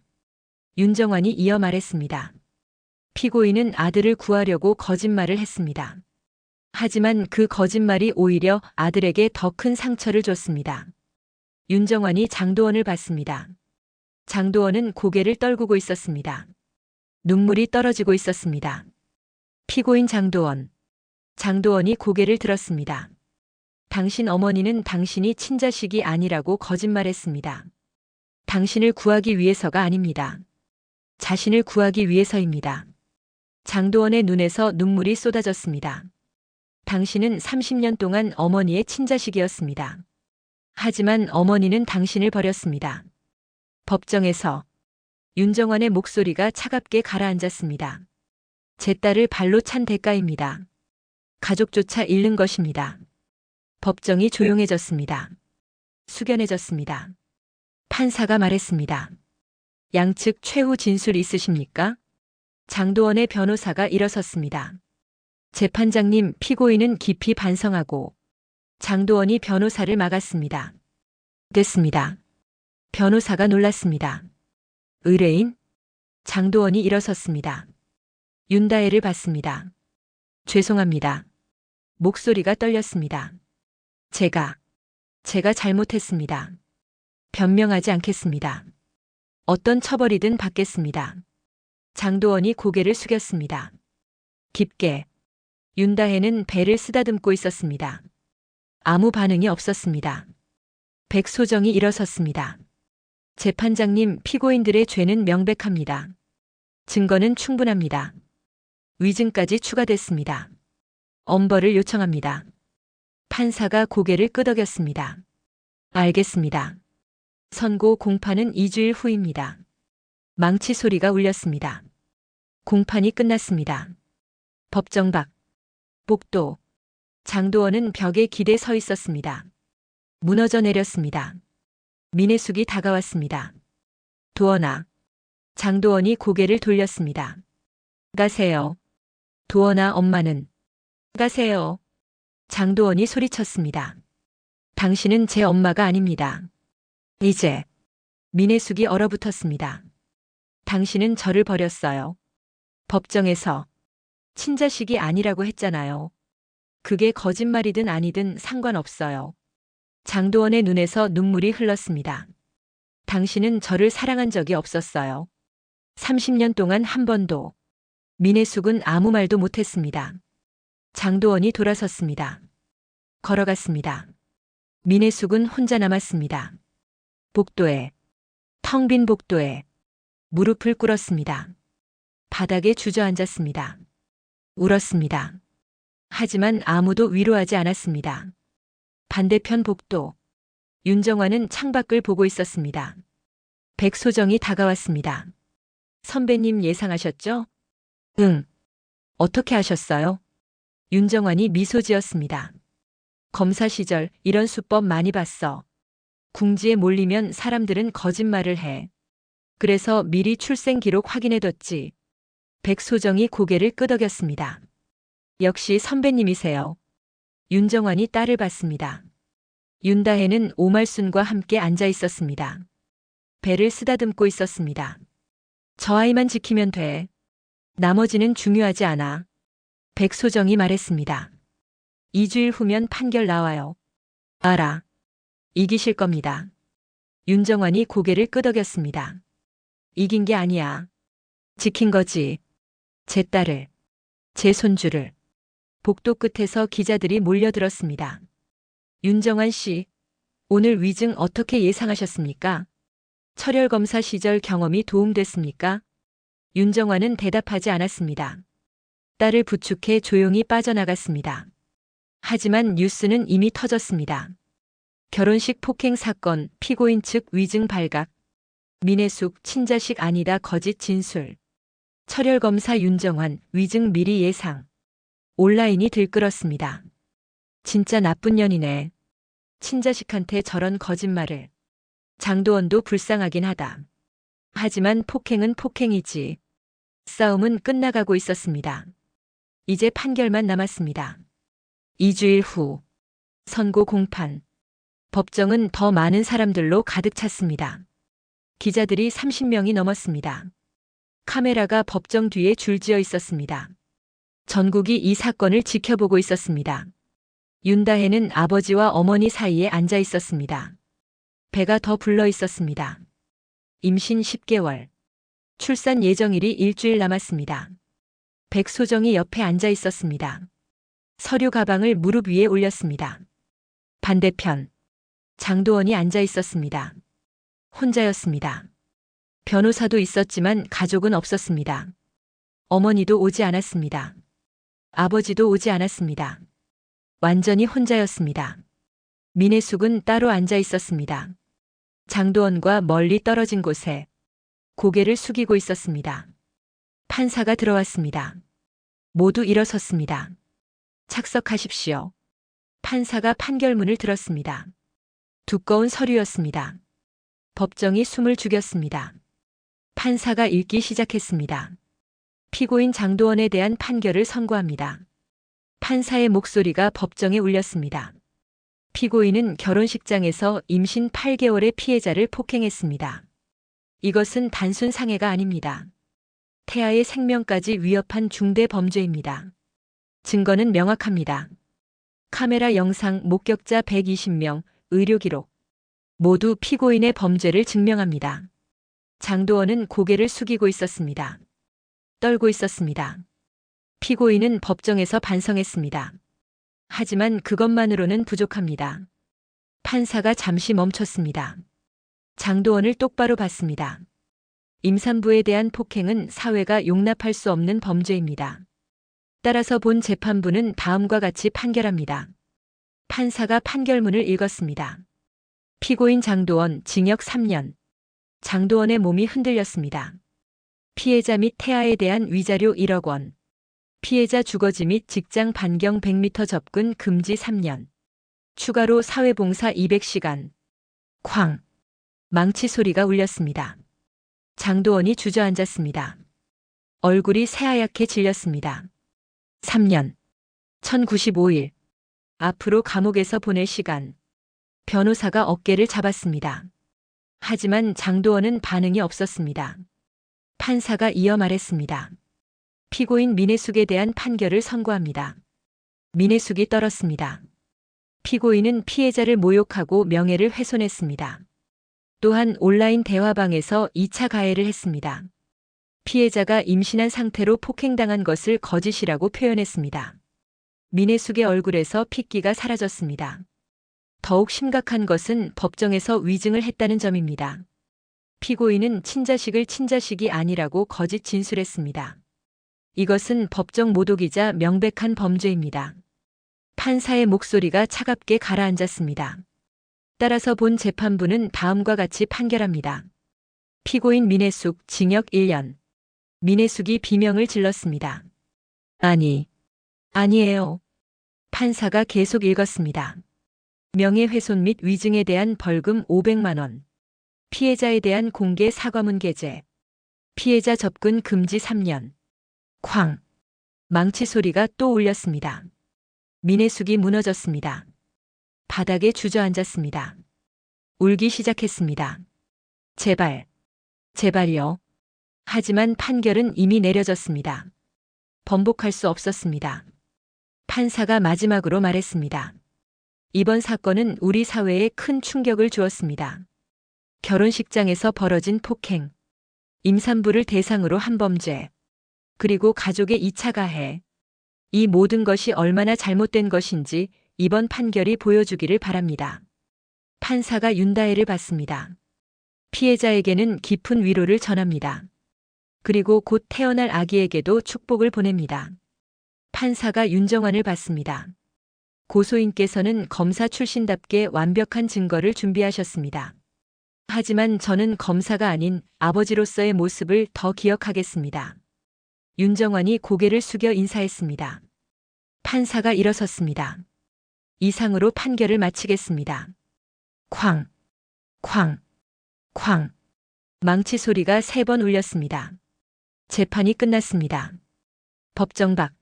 윤정환이 이어 말했습니다. 피고인은 아들을 구하려고 거짓말을 했습니다. 하지만 그 거짓말이 오히려 아들에게 더 큰 상처를 줬습니다. 윤정환이 장도원을 봤습니다. 장도원은 고개를 떨구고 있었습니다. 눈물이 떨어지고 있었습니다. 피고인 장도원. 장도원이 고개를 들었습니다. 당신 어머니는 당신이 친자식이 아니라고 거짓말했습니다. 당신을 구하기 위해서가 아닙니다. 자신을 구하기 위해서입니다. 장도원의 눈에서 눈물이 쏟아졌습니다. 당신은 30년 동안 어머니의 친자식이었습니다. 하지만 어머니는 당신을 버렸습니다. 법정에서 윤정환의 목소리가 차갑게 가라앉았습니다. 제 딸을 발로 찬 대가입니다. 가족조차 잃는 것입니다. 법정이 조용해졌습니다. 숙연해졌습니다. 판사가 말했습니다. 양측 최후 진술 있으십니까? 장도원의 변호사가 일어섰습니다. 재판장님, 피고인은 깊이 반성하고 장도원이 변호사를 막았습니다. 됐습니다. 변호사가 놀랐습니다. 의뢰인? 장도원이 일어섰습니다. 윤다혜를 봤습니다. 죄송합니다. 목소리가 떨렸습니다. 제가 잘못했습니다. 변명하지 않겠습니다. 어떤 처벌이든 받겠습니다. 장도원이 고개를 숙였습니다. 깊게. 윤다혜는 배를 쓰다듬고 있었습니다. 아무 반응이 없었습니다. 백소정이 일어섰습니다. 재판장님, 피고인들의 죄는 명백합니다. 증거는 충분합니다. 위증까지 추가됐습니다. 엄벌을 요청합니다. 판사가 고개를 끄덕였습니다. 알겠습니다. 선고 공판은 2주일 후입니다. 망치 소리가 울렸습니다. 공판이 끝났습니다. 법정 밖. 복도. 장도원은 벽에 기대 서 있었습니다. 무너져 내렸습니다. 민혜숙이 다가왔습니다. 도원아. 장도원이 고개를 돌렸습니다. 가세요. 도원아, 엄마는. 가세요. 장도원이 소리쳤습니다. 당신은 제 엄마가 아닙니다. 이제. 민혜숙이 얼어붙었습니다. 당신은 저를 버렸어요. 법정에서. 친자식이 아니라고 했잖아요. 그게 거짓말이든 아니든 상관없어요. 장도원의 눈에서 눈물이 흘렀습니다. 당신은 저를 사랑한 적이 없었어요. 30년 동안 한 번도. 민혜숙은 아무 말도 못했습니다. 장도원이 돌아섰습니다. 걸어갔습니다. 민혜숙은 혼자 남았습니다. 복도에. 텅 빈 복도에. 무릎을 꿇었습니다. 바닥에 주저앉았습니다. 울었습니다. 하지만 아무도 위로하지 않았습니다. 반대편 복도. 윤정환은 창밖을 보고 있었습니다. 백소정이 다가왔습니다. 선배님 예상하셨죠? 응. 어떻게 하셨어요? 윤정환이 미소 지었습니다. 검사 시절 이런 수법 많이 봤어. 궁지에 몰리면 사람들은 거짓말을 해. 그래서 미리 출생 기록 확인해뒀지. 백소정이 고개를 끄덕였습니다. 역시 선배님이세요. 윤정환이 딸을 봤습니다. 윤다혜는 오말순과 함께 앉아 있었습니다. 배를 쓰다듬고 있었습니다. 저 아이만 지키면 돼. 나머지는 중요하지 않아. 백소정이 말했습니다. 2주일 후면 판결 나와요. 알아. 이기실 겁니다. 윤정환이 고개를 끄덕였습니다. 이긴 게 아니야. 지킨 거지. 제 딸을. 제 손주를. 복도 끝에서 기자들이 몰려들었습니다. 윤정환 씨, 오늘 위증 어떻게 예상하셨습니까? 철혈검사 시절 경험이 도움됐습니까? 윤정환은 대답하지 않았습니다. 딸을 부축해 조용히 빠져나갔습니다. 하지만 뉴스는 이미 터졌습니다. 결혼식 폭행 사건, 피고인 측 위증 발각. 민혜숙 친자식 아니다 거짓 진술. 철혈검사 윤정환 위증 미리 예상. 온라인이 들끓었습니다. 진짜 나쁜 년이네. 친자식한테 저런 거짓말을. 장도원도 불쌍하긴 하다. 하지만 폭행은 폭행이지. 싸움은 끝나가고 있었습니다. 이제 판결만 남았습니다. 2주일 후. 선고 공판. 법정은 더 많은 사람들로 가득 찼습니다. 기자들이 30명이 넘었습니다. 카메라가 법정 뒤에 줄지어 있었습니다. 전국이 이 사건을 지켜보고 있었습니다. 윤다혜는 아버지와 어머니 사이에 앉아 있었습니다. 배가 더 불러 있었습니다. 임신 10개월. 출산 예정일이 일주일 남았습니다. 백소정이 옆에 앉아 있었습니다. 서류 가방을 무릎 위에 올렸습니다. 반대편. 장도원이 앉아 있었습니다. 혼자였습니다. 변호사도 있었지만 가족은 없었습니다. 어머니도 오지 않았습니다. 아버지도 오지 않았습니다. 완전히 혼자였습니다. 민혜숙은 따로 앉아 있었습니다. 장도원과 멀리 떨어진 곳에 고개를 숙이고 있었습니다. 판사가 들어왔습니다. 모두 일어섰습니다. 착석하십시오. 판사가 판결문을 들었습니다. 두꺼운 서류였습니다. 법정이 숨을 죽였습니다. 판사가 읽기 시작했습니다. 피고인 장도원에 대한 판결을 선고합니다. 판사의 목소리가 법정에 울렸습니다. 피고인은 결혼식장에서 임신 8개월의 피해자를 폭행했습니다. 이것은 단순 상해가 아닙니다. 태아의 생명까지 위협한 중대 범죄입니다. 증거는 명확합니다. 카메라 영상, 목격자 120명, 의료 기록. 모두 피고인의 범죄를 증명합니다. 장도원은 고개를 숙이고 있었습니다. 떨고 있었습니다. 피고인은 법정에서 반성했습니다. 하지만 그것만으로는 부족합니다. 판사가 잠시 멈췄습니다. 장도원을 똑바로 봤습니다. 임산부에 대한 폭행은 사회가 용납할 수 없는 범죄입니다. 따라서 본 재판부는 다음과 같이 판결합니다. 판사가 판결문을 읽었습니다. 피고인 장도원 징역 3년. 장도원의 몸이 흔들렸습니다. 피해자 및 태아에 대한 위자료 1억 원. 피해자 주거지 및 직장 반경 100m 접근 금지 3년. 추가로 사회봉사 200시간. 쾅. 망치 소리가 울렸습니다. 장도원이 주저앉았습니다. 얼굴이 새하얗게 질렸습니다. 3년. 1095일. 앞으로 감옥에서 보낼 시간. 변호사가 어깨를 잡았습니다. 하지만 장도원은 반응이 없었습니다. 판사가 이어 말했습니다. 피고인 민혜숙에 대한 판결을 선고합니다. 민혜숙이 떨었습니다. 피고인은 피해자를 모욕하고 명예를 훼손했습니다. 또한 온라인 대화방에서 2차 가해를 했습니다. 피해자가 임신한 상태로 폭행당한 것을 거짓이라고 표현했습니다. 민혜숙의 얼굴에서 핏기가 사라졌습니다. 더욱 심각한 것은 법정에서 위증을 했다는 점입니다. 피고인은 친자식을 친자식이 아니라고 거짓 진술했습니다. 이것은 법정 모독이자 명백한 범죄입니다. 판사의 목소리가 차갑게 가라앉았습니다. 따라서 본 재판부는 다음과 같이 판결합니다. 피고인 민혜숙 징역 1년. 민혜숙이 비명을 질렀습니다. 아니에요. 판사가 계속 읽었습니다. 명예훼손 및 위증에 대한 벌금 500만 원. 피해자에 대한 공개 사과문 게재. 피해자 접근 금지 3년. 쾅. 망치 소리가 또 울렸습니다. 민혜숙이 무너졌습니다. 바닥에 주저앉았습니다. 울기 시작했습니다. 제발요. 하지만 판결은 이미 내려졌습니다. 번복할 수 없었습니다. 판사가 마지막으로 말했습니다. 이번 사건은 우리 사회에 큰 충격을 주었습니다. 결혼식장에서 벌어진 폭행, 임산부를 대상으로 한 범죄, 그리고 가족의 2차 가해. 이 모든 것이 얼마나 잘못된 것인지 이번 판결이 보여주기를 바랍니다. 판사가 윤다혜를 받습니다. 피해자에게는 깊은 위로를 전합니다. 그리고 곧 태어날 아기에게도 축복을 보냅니다. 판사가 윤정환을 받습니다. 고소인께서는 검사 출신답게 완벽한 증거를 준비하셨습니다. 하지만 저는 검사가 아닌 아버지로서의 모습을 더 기억하겠습니다. 윤정환이 고개를 숙여 인사했습니다. 판사가 일어섰습니다. 이상으로 판결을 마치겠습니다. 쾅, 쾅, 쾅. 망치 소리가 3번 울렸습니다. 재판이 끝났습니다. 법정 밖.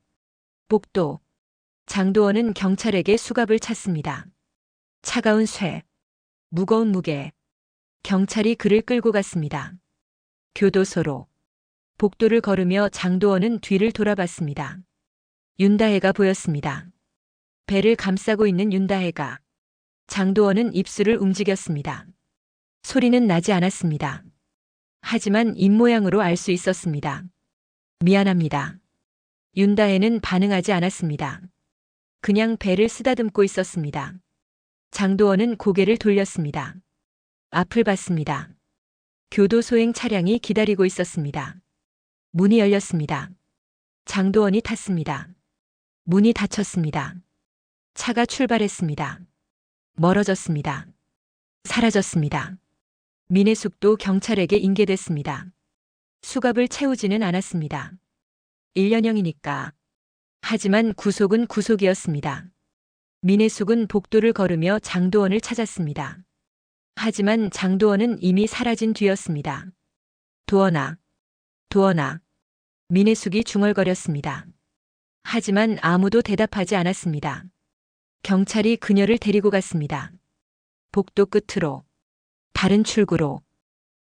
복도. 장도원은 경찰에게 수갑을 찼습니다. 차가운 쇠. 무거운 무게. 경찰이 그를 끌고 갔습니다. 교도소로. 복도를 걸으며 장도원은 뒤를 돌아봤습니다. 윤다혜가 보였습니다. 배를 감싸고 있는 윤다혜가. 장도원은 입술을 움직였습니다. 소리는 나지 않았습니다. 하지만 입모양으로 알 수 있었습니다. 미안합니다. 윤다혜는 반응하지 않았습니다. 그냥 배를 쓰다듬고 있었습니다. 장도원은 고개를 돌렸습니다. 앞을 봤습니다. 교도소행 차량이 기다리고 있었습니다. 문이 열렸습니다. 장도원이 탔습니다. 문이 닫혔습니다. 차가 출발했습니다. 멀어졌습니다. 사라졌습니다. 민혜숙도 경찰에게 인계됐습니다. 수갑을 채우지는 않았습니다. 1년형이니까. 하지만 구속은 구속이었습니다. 민혜숙은 복도를 걸으며 장도원을 찾았습니다. 하지만 장도원은 이미 사라진 뒤였습니다. 도원아. 민혜숙이 중얼거렸습니다. 하지만 아무도 대답하지 않았습니다. 경찰이 그녀를 데리고 갔습니다. 복도 끝으로, 다른 출구로,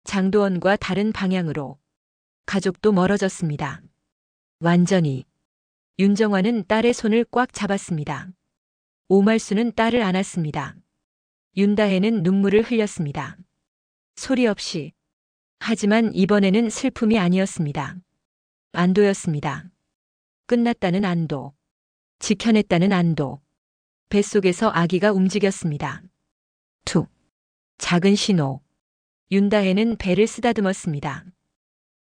장도원과 다른 방향으로. 가족도 멀어졌습니다. 완전히. 윤정환은 딸의 손을 꽉 잡았습니다. 오말수는 딸을 안았습니다. 윤다혜는 눈물을 흘렸습니다. 소리 없이. 하지만 이번에는 슬픔이 아니었습니다. 안도였습니다. 끝났다는 안도. 지켜냈다는 안도. 뱃속에서 아기가 움직였습니다. 툭. 작은 신호. 윤다혜는 배를 쓰다듬었습니다.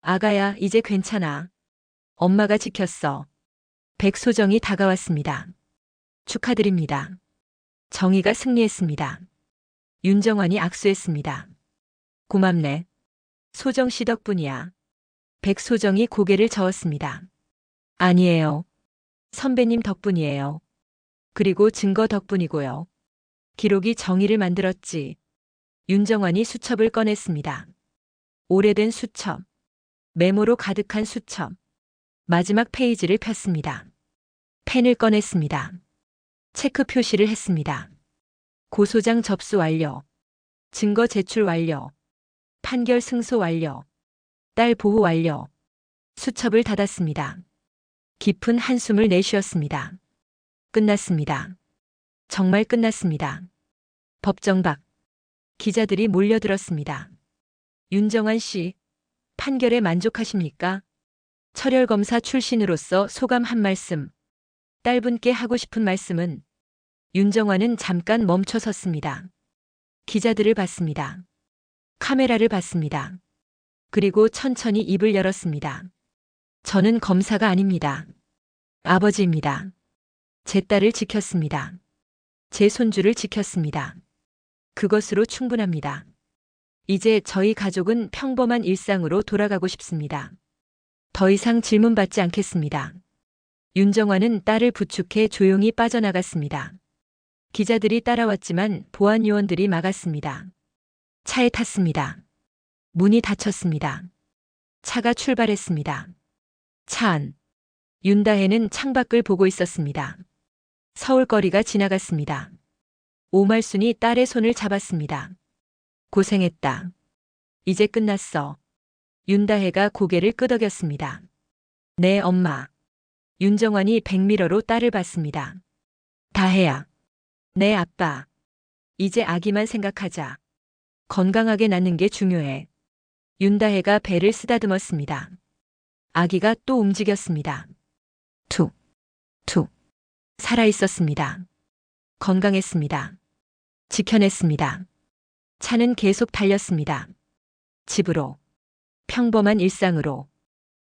아가야, 이제 괜찮아. 엄마가 지켰어. 백소정이 다가왔습니다. 축하드립니다. 정의가 승리했습니다. 윤정환이 악수했습니다. 고맙네. 소정 씨 덕분이야. 백소정이 고개를 저었습니다. 아니에요. 선배님 덕분이에요. 그리고 증거 덕분이고요. 기록이 정의를 만들었지. 윤정환이 수첩을 꺼냈습니다. 오래된 수첩. 메모로 가득한 수첩. 마지막 페이지를 폈습니다. 펜을 꺼냈습니다. 체크 표시를 했습니다. 고소장 접수 완료. 증거 제출 완료. 판결 승소 완료. 딸 보호 완료. 수첩을 닫았습니다. 깊은 한숨을 내쉬었습니다. 끝났습니다. 정말 끝났습니다. 법정 밖. 기자들이 몰려들었습니다. 윤정환 씨, 판결에 만족하십니까? 철혈검사 출신으로서 소감 한 말씀. 딸분께 하고 싶은 말씀은? 윤정환은 잠깐 멈춰 섰습니다. 기자들을 봤습니다. 카메라를 봤습니다. 그리고 천천히 입을 열었습니다. 저는 검사가 아닙니다. 아버지입니다. 제 딸을 지켰습니다. 제 손주를 지켰습니다. 그것으로 충분합니다. 이제 저희 가족은 평범한 일상으로 돌아가고 싶습니다. 더 이상 질문받지 않겠습니다. 윤정환은 딸을 부축해 조용히 빠져나갔습니다. 기자들이 따라왔지만 보안 요원들이 막았습니다. 차에 탔습니다. 문이 닫혔습니다. 차가 출발했습니다. 차 안. 윤다혜는 창밖을 보고 있었습니다. 서울거리가 지나갔습니다. 오말순이 딸의 손을 잡았습니다. 고생했다. 이제 끝났어. 윤다혜가 고개를 끄덕였습니다. 네, 엄마. 윤정환이 백미러로 딸을 봤습니다. 다혜야. 네, 아빠. 이제 아기만 생각하자. 건강하게 낳는 게 중요해. 윤다혜가 배를 쓰다듬었습니다. 아기가 또 움직였습니다. 툭, 툭. 살아있었습니다. 건강했습니다. 지켜냈습니다. 차는 계속 달렸습니다. 집으로. 평범한 일상으로.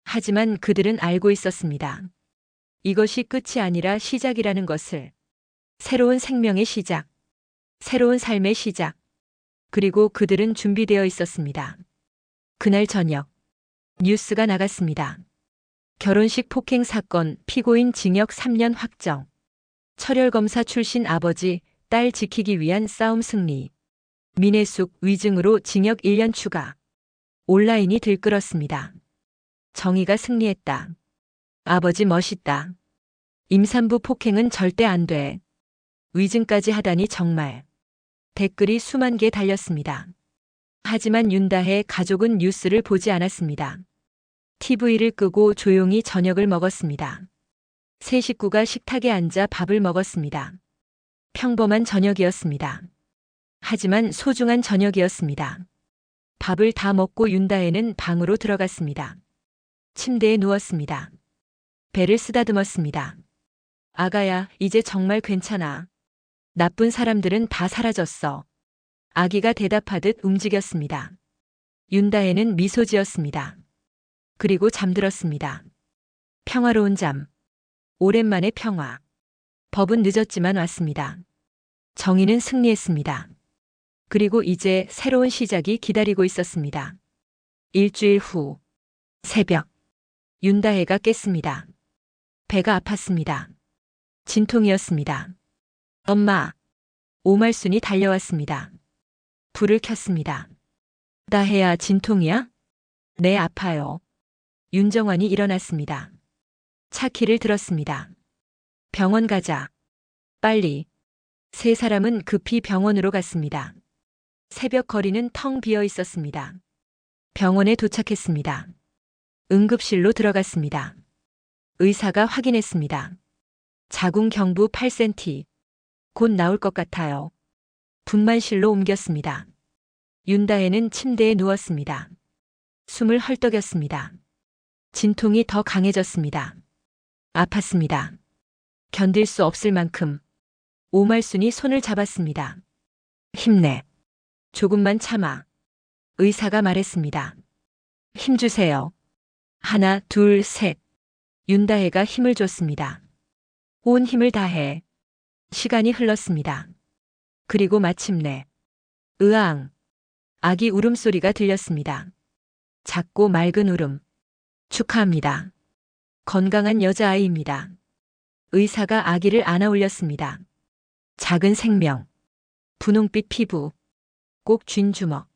하지만 그들은 알고 있었습니다. 이것이 끝이 아니라 시작이라는 것을. 새로운 생명의 시작. 새로운 삶의 시작. 그리고 그들은 준비되어 있었습니다. 그날 저녁. 뉴스가 나갔습니다. 결혼식 폭행 사건 피고인 징역 3년 확정. 철혈검사 출신 아버지, 딸 지키기 위한 싸움 승리. 민혜숙 위증으로 징역 1년 추가. 온라인이 들끓었습니다. 정의가 승리했다. 아버지 멋있다. 임산부 폭행은 절대 안 돼. 위증까지 하다니 정말. 댓글이 수만 개 달렸습니다. 하지만 윤다혜 가족은 뉴스를 보지 않았습니다. TV를 끄고 조용히 저녁을 먹었습니다. 세 식구가 식탁에 앉아 밥을 먹었습니다. 평범한 저녁이었습니다. 하지만 소중한 저녁이었습니다. 밥을 다 먹고 윤다혜는 방으로 들어갔습니다. 침대에 누웠습니다. 배를 쓰다듬었습니다. 아가야, 이제 정말 괜찮아. 나쁜 사람들은 다 사라졌어. 아기가 대답하듯 움직였습니다. 윤다혜는 미소 지었습니다. 그리고 잠들었습니다. 평화로운 잠. 오랜만의 평화. 법은 늦었지만 왔습니다. 정의는 승리했습니다. 그리고 이제 새로운 시작이 기다리고 있었습니다. 일주일 후. 새벽. 윤다혜가 깼습니다. 배가 아팠습니다. 진통이었습니다. 엄마. 오말순이 달려왔습니다. 불을 켰습니다. 다혜야, 진통이야? 네, 아파요. 윤정환이 일어났습니다. 차 키를 들었습니다. 병원 가자. 빨리. 세 사람은 급히 병원으로 갔습니다. 새벽 거리는 텅 비어 있었습니다. 병원에 도착했습니다. 응급실로 들어갔습니다. 의사가 확인했습니다. 자궁 경부 8cm. 곧 나올 것 같아요. 분만실로 옮겼습니다. 윤다혜는 침대에 누웠습니다. 숨을 헐떡였습니다. 진통이 더 강해졌습니다. 아팠습니다. 견딜 수 없을 만큼. 오말순이 손을 잡았습니다. 힘내. 조금만 참아. 의사가 말했습니다. 힘 주세요. 하나, 둘, 셋. 윤다혜가 힘을 줬습니다. 온 힘을 다해. 시간이 흘렀습니다. 그리고 마침내 으앙. 아기 울음소리가 들렸습니다. 작고 맑은 울음. 축하합니다. 건강한 여자아이입니다. 의사가 아기를 안아 올렸습니다. 작은 생명. 분홍빛 피부. 꼭 쥔 주먹.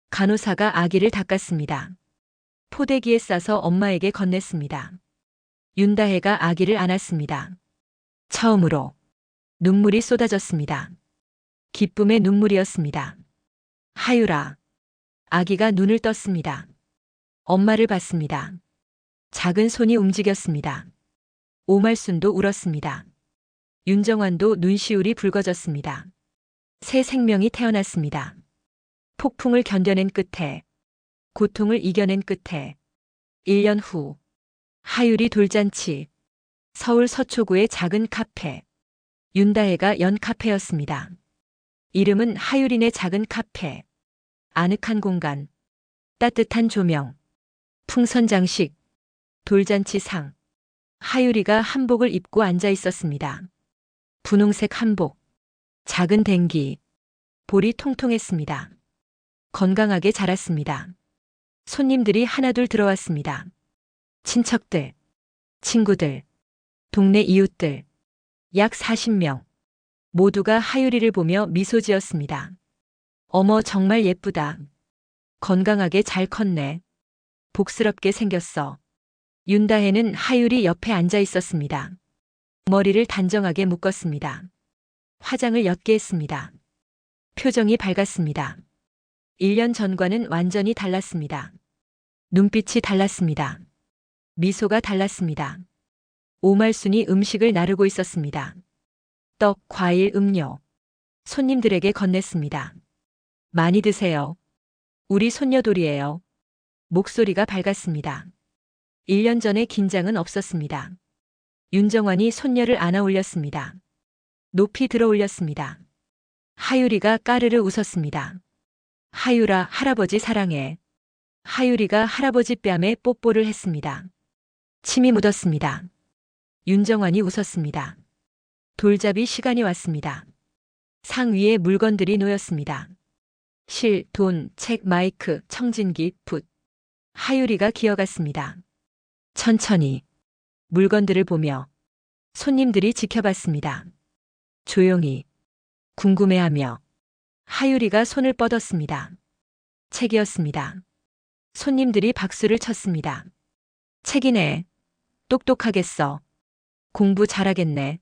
간호사가 아기를 닦았습니다. 포대기에 싸서 엄마에게 건넸습니다. 윤다혜가 아기를 안았습니다. 처음으로 눈물이 쏟아졌습니다. 기쁨의 눈물이었습니다. 하유라. 아기가 눈을 떴습니다. 엄마를 봤습니다. 작은 손이 움직였습니다. 오말순도 울었습니다. 윤정환도 눈시울이 붉어졌습니다. 새 생명이 태어났습니다. 폭풍을 견뎌낸 끝에, 고통을 이겨낸 끝에, 1년 후, 하유리 돌잔치, 서울 서초구의 작은 카페, 윤다혜가 연 카페였습니다. 이름은 하유린의 작은 카페. 아늑한 공간, 따뜻한 조명, 풍선 장식, 돌잔치 상. 하유리가 한복을 입고 앉아 있었습니다. 분홍색 한복, 작은 댕기, 볼이 통통했습니다. 건강하게 자랐습니다. 손님들이 하나둘 들어왔습니다. 친척들, 친구들, 동네 이웃들, 약 40명. 모두가 하유리를 보며 미소 지었습니다. 어머, 정말 예쁘다. 건강하게 잘 컸네. 복스럽게 생겼어. 윤다혜는 하유리 옆에 앉아 있었습니다. 머리를 단정하게 묶었습니다. 화장을 옅게 했습니다. 표정이 밝았습니다. 1년 전과는 완전히 달랐습니다. 눈빛이 달랐습니다. 미소가 달랐습니다. 오말순이 음식을 나르고 있었습니다. 떡, 과일, 음료. 손님들에게 건넸습니다. 많이 드세요. 우리 손녀돌이에요. 목소리가 밝았습니다. 1년 전의 긴장은 없었습니다. 윤정환이 손녀를 안아 올렸습니다. 높이 들어 올렸습니다. 하유리가 까르르 웃었습니다. 하유라, 할아버지 사랑해. 하유리가 할아버지 뺨에 뽀뽀를 했습니다. 침이 묻었습니다. 윤정환이 웃었습니다. 돌잡이 시간이 왔습니다. 상 위에 물건들이 놓였습니다. 실, 돈, 책, 마이크, 청진기, 붓. 하유리가 기어갔습니다. 천천히 물건들을 보며 손님들이 지켜봤습니다. 조용히 궁금해하며 하유리가 손을 뻗었습니다. 책이었습니다. 손님들이 박수를 쳤습니다. 책이네. 똑똑하겠어. 공부 잘하겠네.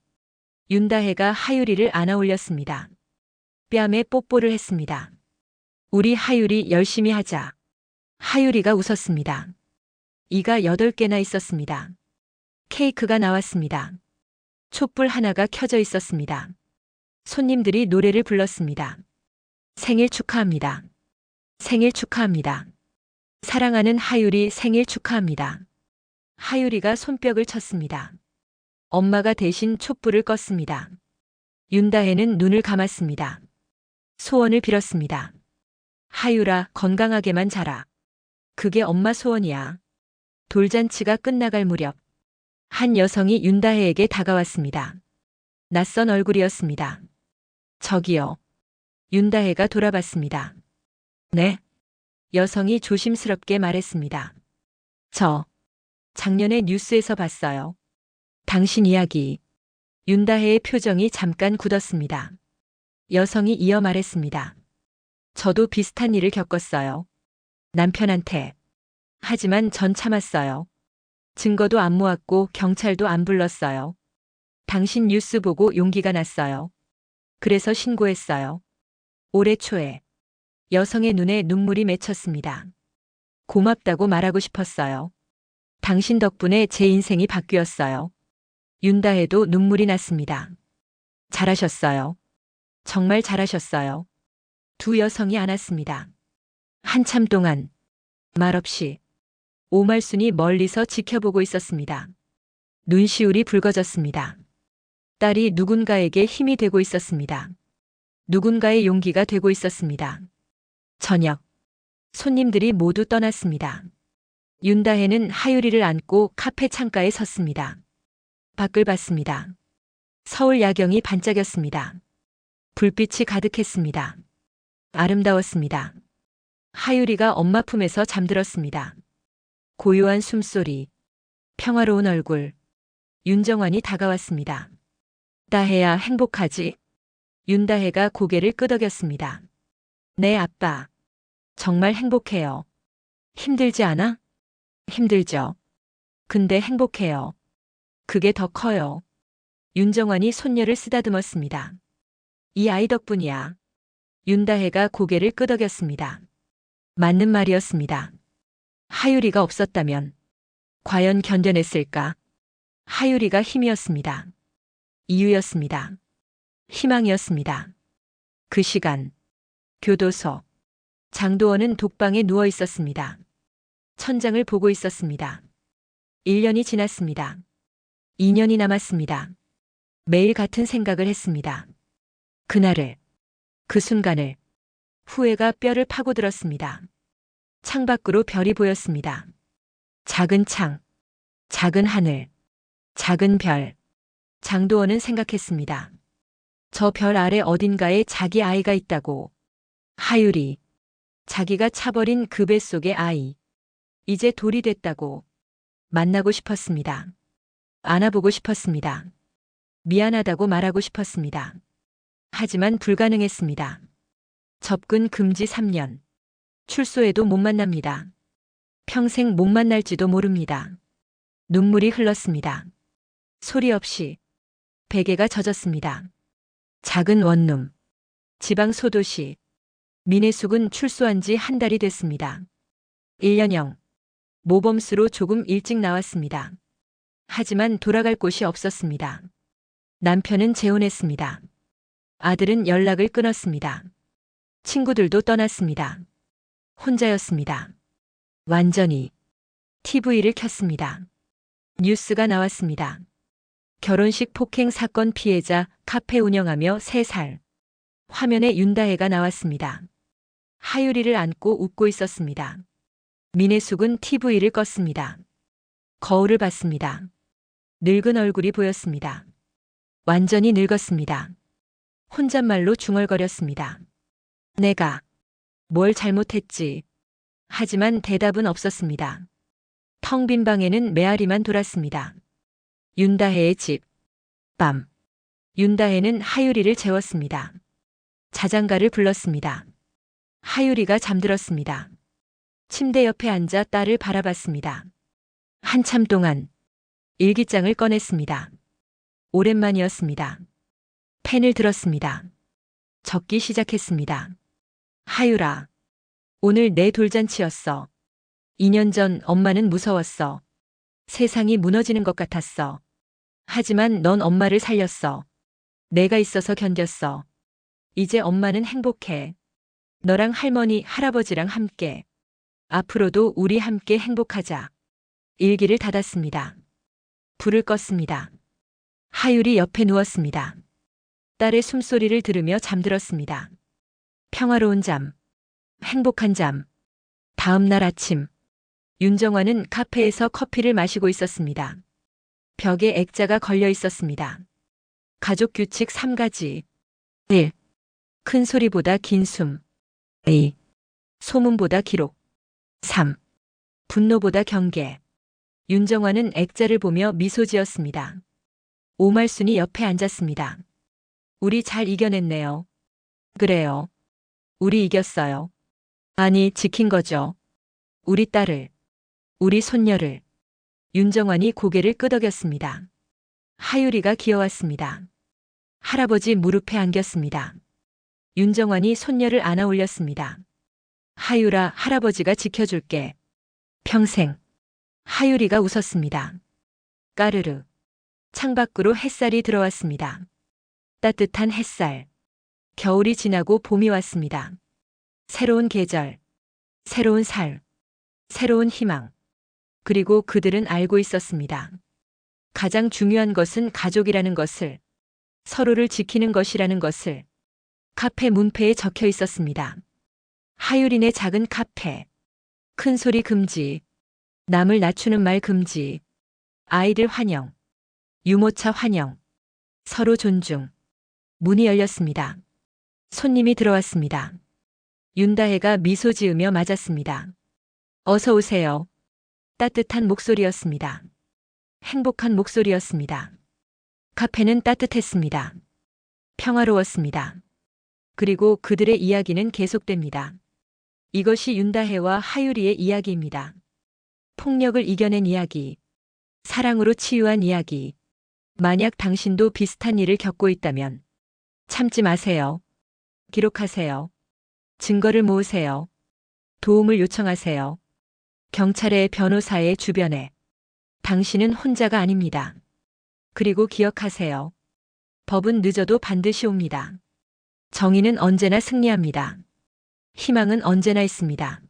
윤다혜가 하유리를 안아 올렸습니다. 뺨에 뽀뽀를 했습니다. 우리 하유리 열심히 하자. 하유리가 웃었습니다. 이가 8개나 있었습니다. 케이크가 나왔습니다. 촛불 하나가 켜져 있었습니다. 손님들이 노래를 불렀습니다. 생일 축하합니다. 생일 축하합니다. 사랑하는 하유리 생일 축하합니다. 하유리가 손뼉을 쳤습니다. 엄마가 대신 촛불을 껐습니다. 윤다혜는 눈을 감았습니다. 소원을 빌었습니다. 하유라, 건강하게만 자라. 그게 엄마 소원이야. 돌잔치가 끝나갈 무렵 한 여성이 윤다혜에게 다가왔습니다. 낯선 얼굴이었습니다. 저기요. 윤다혜가 돌아봤습니다. 네. 여성이 조심스럽게 말했습니다. 저 작년에 뉴스에서 봤어요. 당신 이야기. 윤다혜의 표정이 잠깐 굳었습니다. 여성이 이어 말했습니다. 저도 비슷한 일을 겪었어요. 남편한테. 하지만 전 참았어요. 증거도 안 모았고 경찰도 안 불렀어요. 당신 뉴스 보고 용기가 났어요. 그래서 신고했어요. 올해 초에 여성의 눈에 눈물이 맺혔습니다. 고맙다고 말하고 싶었어요. 당신 덕분에 제 인생이 바뀌었어요. 윤다혜도 눈물이 났습니다. 잘하셨어요. 정말 잘하셨어요. 두 여성이 안았습니다. 한참 동안 말없이 오말순이 멀리서 지켜보고 있었습니다. 눈시울이 붉어졌습니다. 딸이 누군가에게 힘이 되고 있었습니다. 누군가의 용기가 되고 있었습니다. 저녁, 손님들이 모두 떠났습니다. 윤다혜는 하유리를 안고 카페 창가에 섰습니다. 밖을 봤습니다. 서울 야경이 반짝였습니다. 불빛이 가득했습니다. 아름다웠습니다. 하유리가 엄마 품에서 잠들었습니다. 고요한 숨소리, 평화로운 얼굴, 윤정환이 다가왔습니다. 다혜야, 행복하지? 윤다혜가 고개를 끄덕였습니다. 네, 아빠. 정말 행복해요. 힘들지 않아? 힘들죠. 근데 행복해요. 그게 더 커요. 윤정환이 손녀를 쓰다듬었습니다. 이 아이 덕분이야. 윤다혜가 고개를 끄덕였습니다. 맞는 말이었습니다. 하유리가 없었다면 과연 견뎌냈을까? 하유리가 힘이었습니다. 이유였습니다. 희망이었습니다. 그 시간, 교도소. 장도원은 독방에 누워 있었습니다. 천장을 보고 있었습니다. 1년이 지났습니다. 2년이 남았습니다. 매일 같은 생각을 했습니다. 그날을, 그 순간을, 후회가 뼈를 파고들었습니다. 창밖으로 별이 보였습니다. 작은 창, 작은 하늘, 작은 별. 장도원은 생각했습니다. 저 별 아래 어딘가에 자기 아이가 있다고. 하유리, 자기가 차버린 그 뱃속의 아이. 이제 돌이 됐다고. 만나고 싶었습니다. 안아보고 싶었습니다. 미안하다고 말하고 싶었습니다. 하지만 불가능했습니다. 접근 금지 3년. 출소해도 못 만납니다. 평생 못 만날지도 모릅니다. 눈물이 흘렀습니다. 소리 없이 베개가 젖었습니다. 작은 원룸, 지방 소도시. 민혜숙은 출소한 지 한 달이 됐습니다. 1년형. 모범수로 조금 일찍 나왔습니다. 하지만 돌아갈 곳이 없었습니다. 남편은 재혼했습니다. 아들은 연락을 끊었습니다. 친구들도 떠났습니다. 혼자였습니다. 완전히. TV를 켰습니다. 뉴스가 나왔습니다. 결혼식 폭행 사건 피해자 카페 운영하며 3살. 화면에 윤다혜가 나왔습니다. 하유리를 안고 웃고 있었습니다. 민혜숙은 TV를 껐습니다. 거울을 봤습니다. 늙은 얼굴이 보였습니다. 완전히 늙었습니다. 혼잣말로 중얼거렸습니다. 내가 뭘 잘못했지. 하지만 대답은 없었습니다. 텅 빈 방에는 메아리만 돌았습니다. 윤다혜의 집. 밤. 윤다혜는 하유리를 재웠습니다. 자장가를 불렀습니다. 하유리가 잠들었습니다. 침대 옆에 앉아 딸을 바라봤습니다. 한참 동안 일기장을 꺼냈습니다. 오랜만이었습니다. 펜을 들었습니다. 적기 시작했습니다. 하유라, 오늘 내 돌잔치였어. 2년 전 엄마는 무서웠어. 세상이 무너지는 것 같았어. 하지만 넌 엄마를 살렸어. 내가 있어서 견뎠어. 이제 엄마는 행복해. 너랑 할머니, 할아버지랑 함께. 앞으로도 우리 함께 행복하자. 일기를 닫았습니다. 불을 껐습니다. 하율이 옆에 누웠습니다. 딸의 숨소리를 들으며 잠들었습니다. 평화로운 잠. 행복한 잠. 다음 날 아침. 윤정환은 카페에서 커피를 마시고 있었습니다. 벽에 액자가 걸려 있었습니다. 가족 규칙 3가지. 1. 큰 소리보다 긴 숨. 2. 소문보다 기록. 3. 분노보다 경계. 윤정환은 액자를 보며 미소 지었습니다. 오말순이 옆에 앉았습니다. 우리 잘 이겨냈네요. 그래요. 우리 이겼어요. 아니, 지킨 거죠. 우리 딸을, 우리 손녀를. 윤정환이 고개를 끄덕였습니다. 하유리가 기어왔습니다. 할아버지 무릎에 안겼습니다. 윤정환이 손녀를 안아 올렸습니다. 하유라, 할아버지가 지켜줄게. 평생. 하유리가 웃었습니다. 까르르. 창밖으로 햇살이 들어왔습니다. 따뜻한 햇살. 겨울이 지나고 봄이 왔습니다. 새로운 계절, 새로운 삶, 새로운 희망. 그리고 그들은 알고 있었습니다. 가장 중요한 것은 가족이라는 것을, 서로를 지키는 것이라는 것을. 카페 문패에 적혀 있었습니다. 하유린의 작은 카페. 큰 소리 금지. 남을 낮추는 말 금지. 아이들 환영. 유모차 환영. 서로 존중. 문이 열렸습니다. 손님이 들어왔습니다. 윤다혜가 미소 지으며 맞았습니다. 어서 오세요. 따뜻한 목소리였습니다. 행복한 목소리였습니다. 카페는 따뜻했습니다. 평화로웠습니다. 그리고 그들의 이야기는 계속됩니다. 이것이 윤다혜와 하유리의 이야기입니다. 폭력을 이겨낸 이야기. 사랑으로 치유한 이야기. 만약 당신도 비슷한 일을 겪고 있다면 참지 마세요. 기록하세요. 증거를 모으세요. 도움을 요청하세요. 경찰의 변호사의 주변에. 당신은 혼자가 아닙니다. 그리고 기억하세요. 법은 늦어도 반드시 옵니다. 정의는 언제나 승리합니다. 희망은 언제나 있습니다.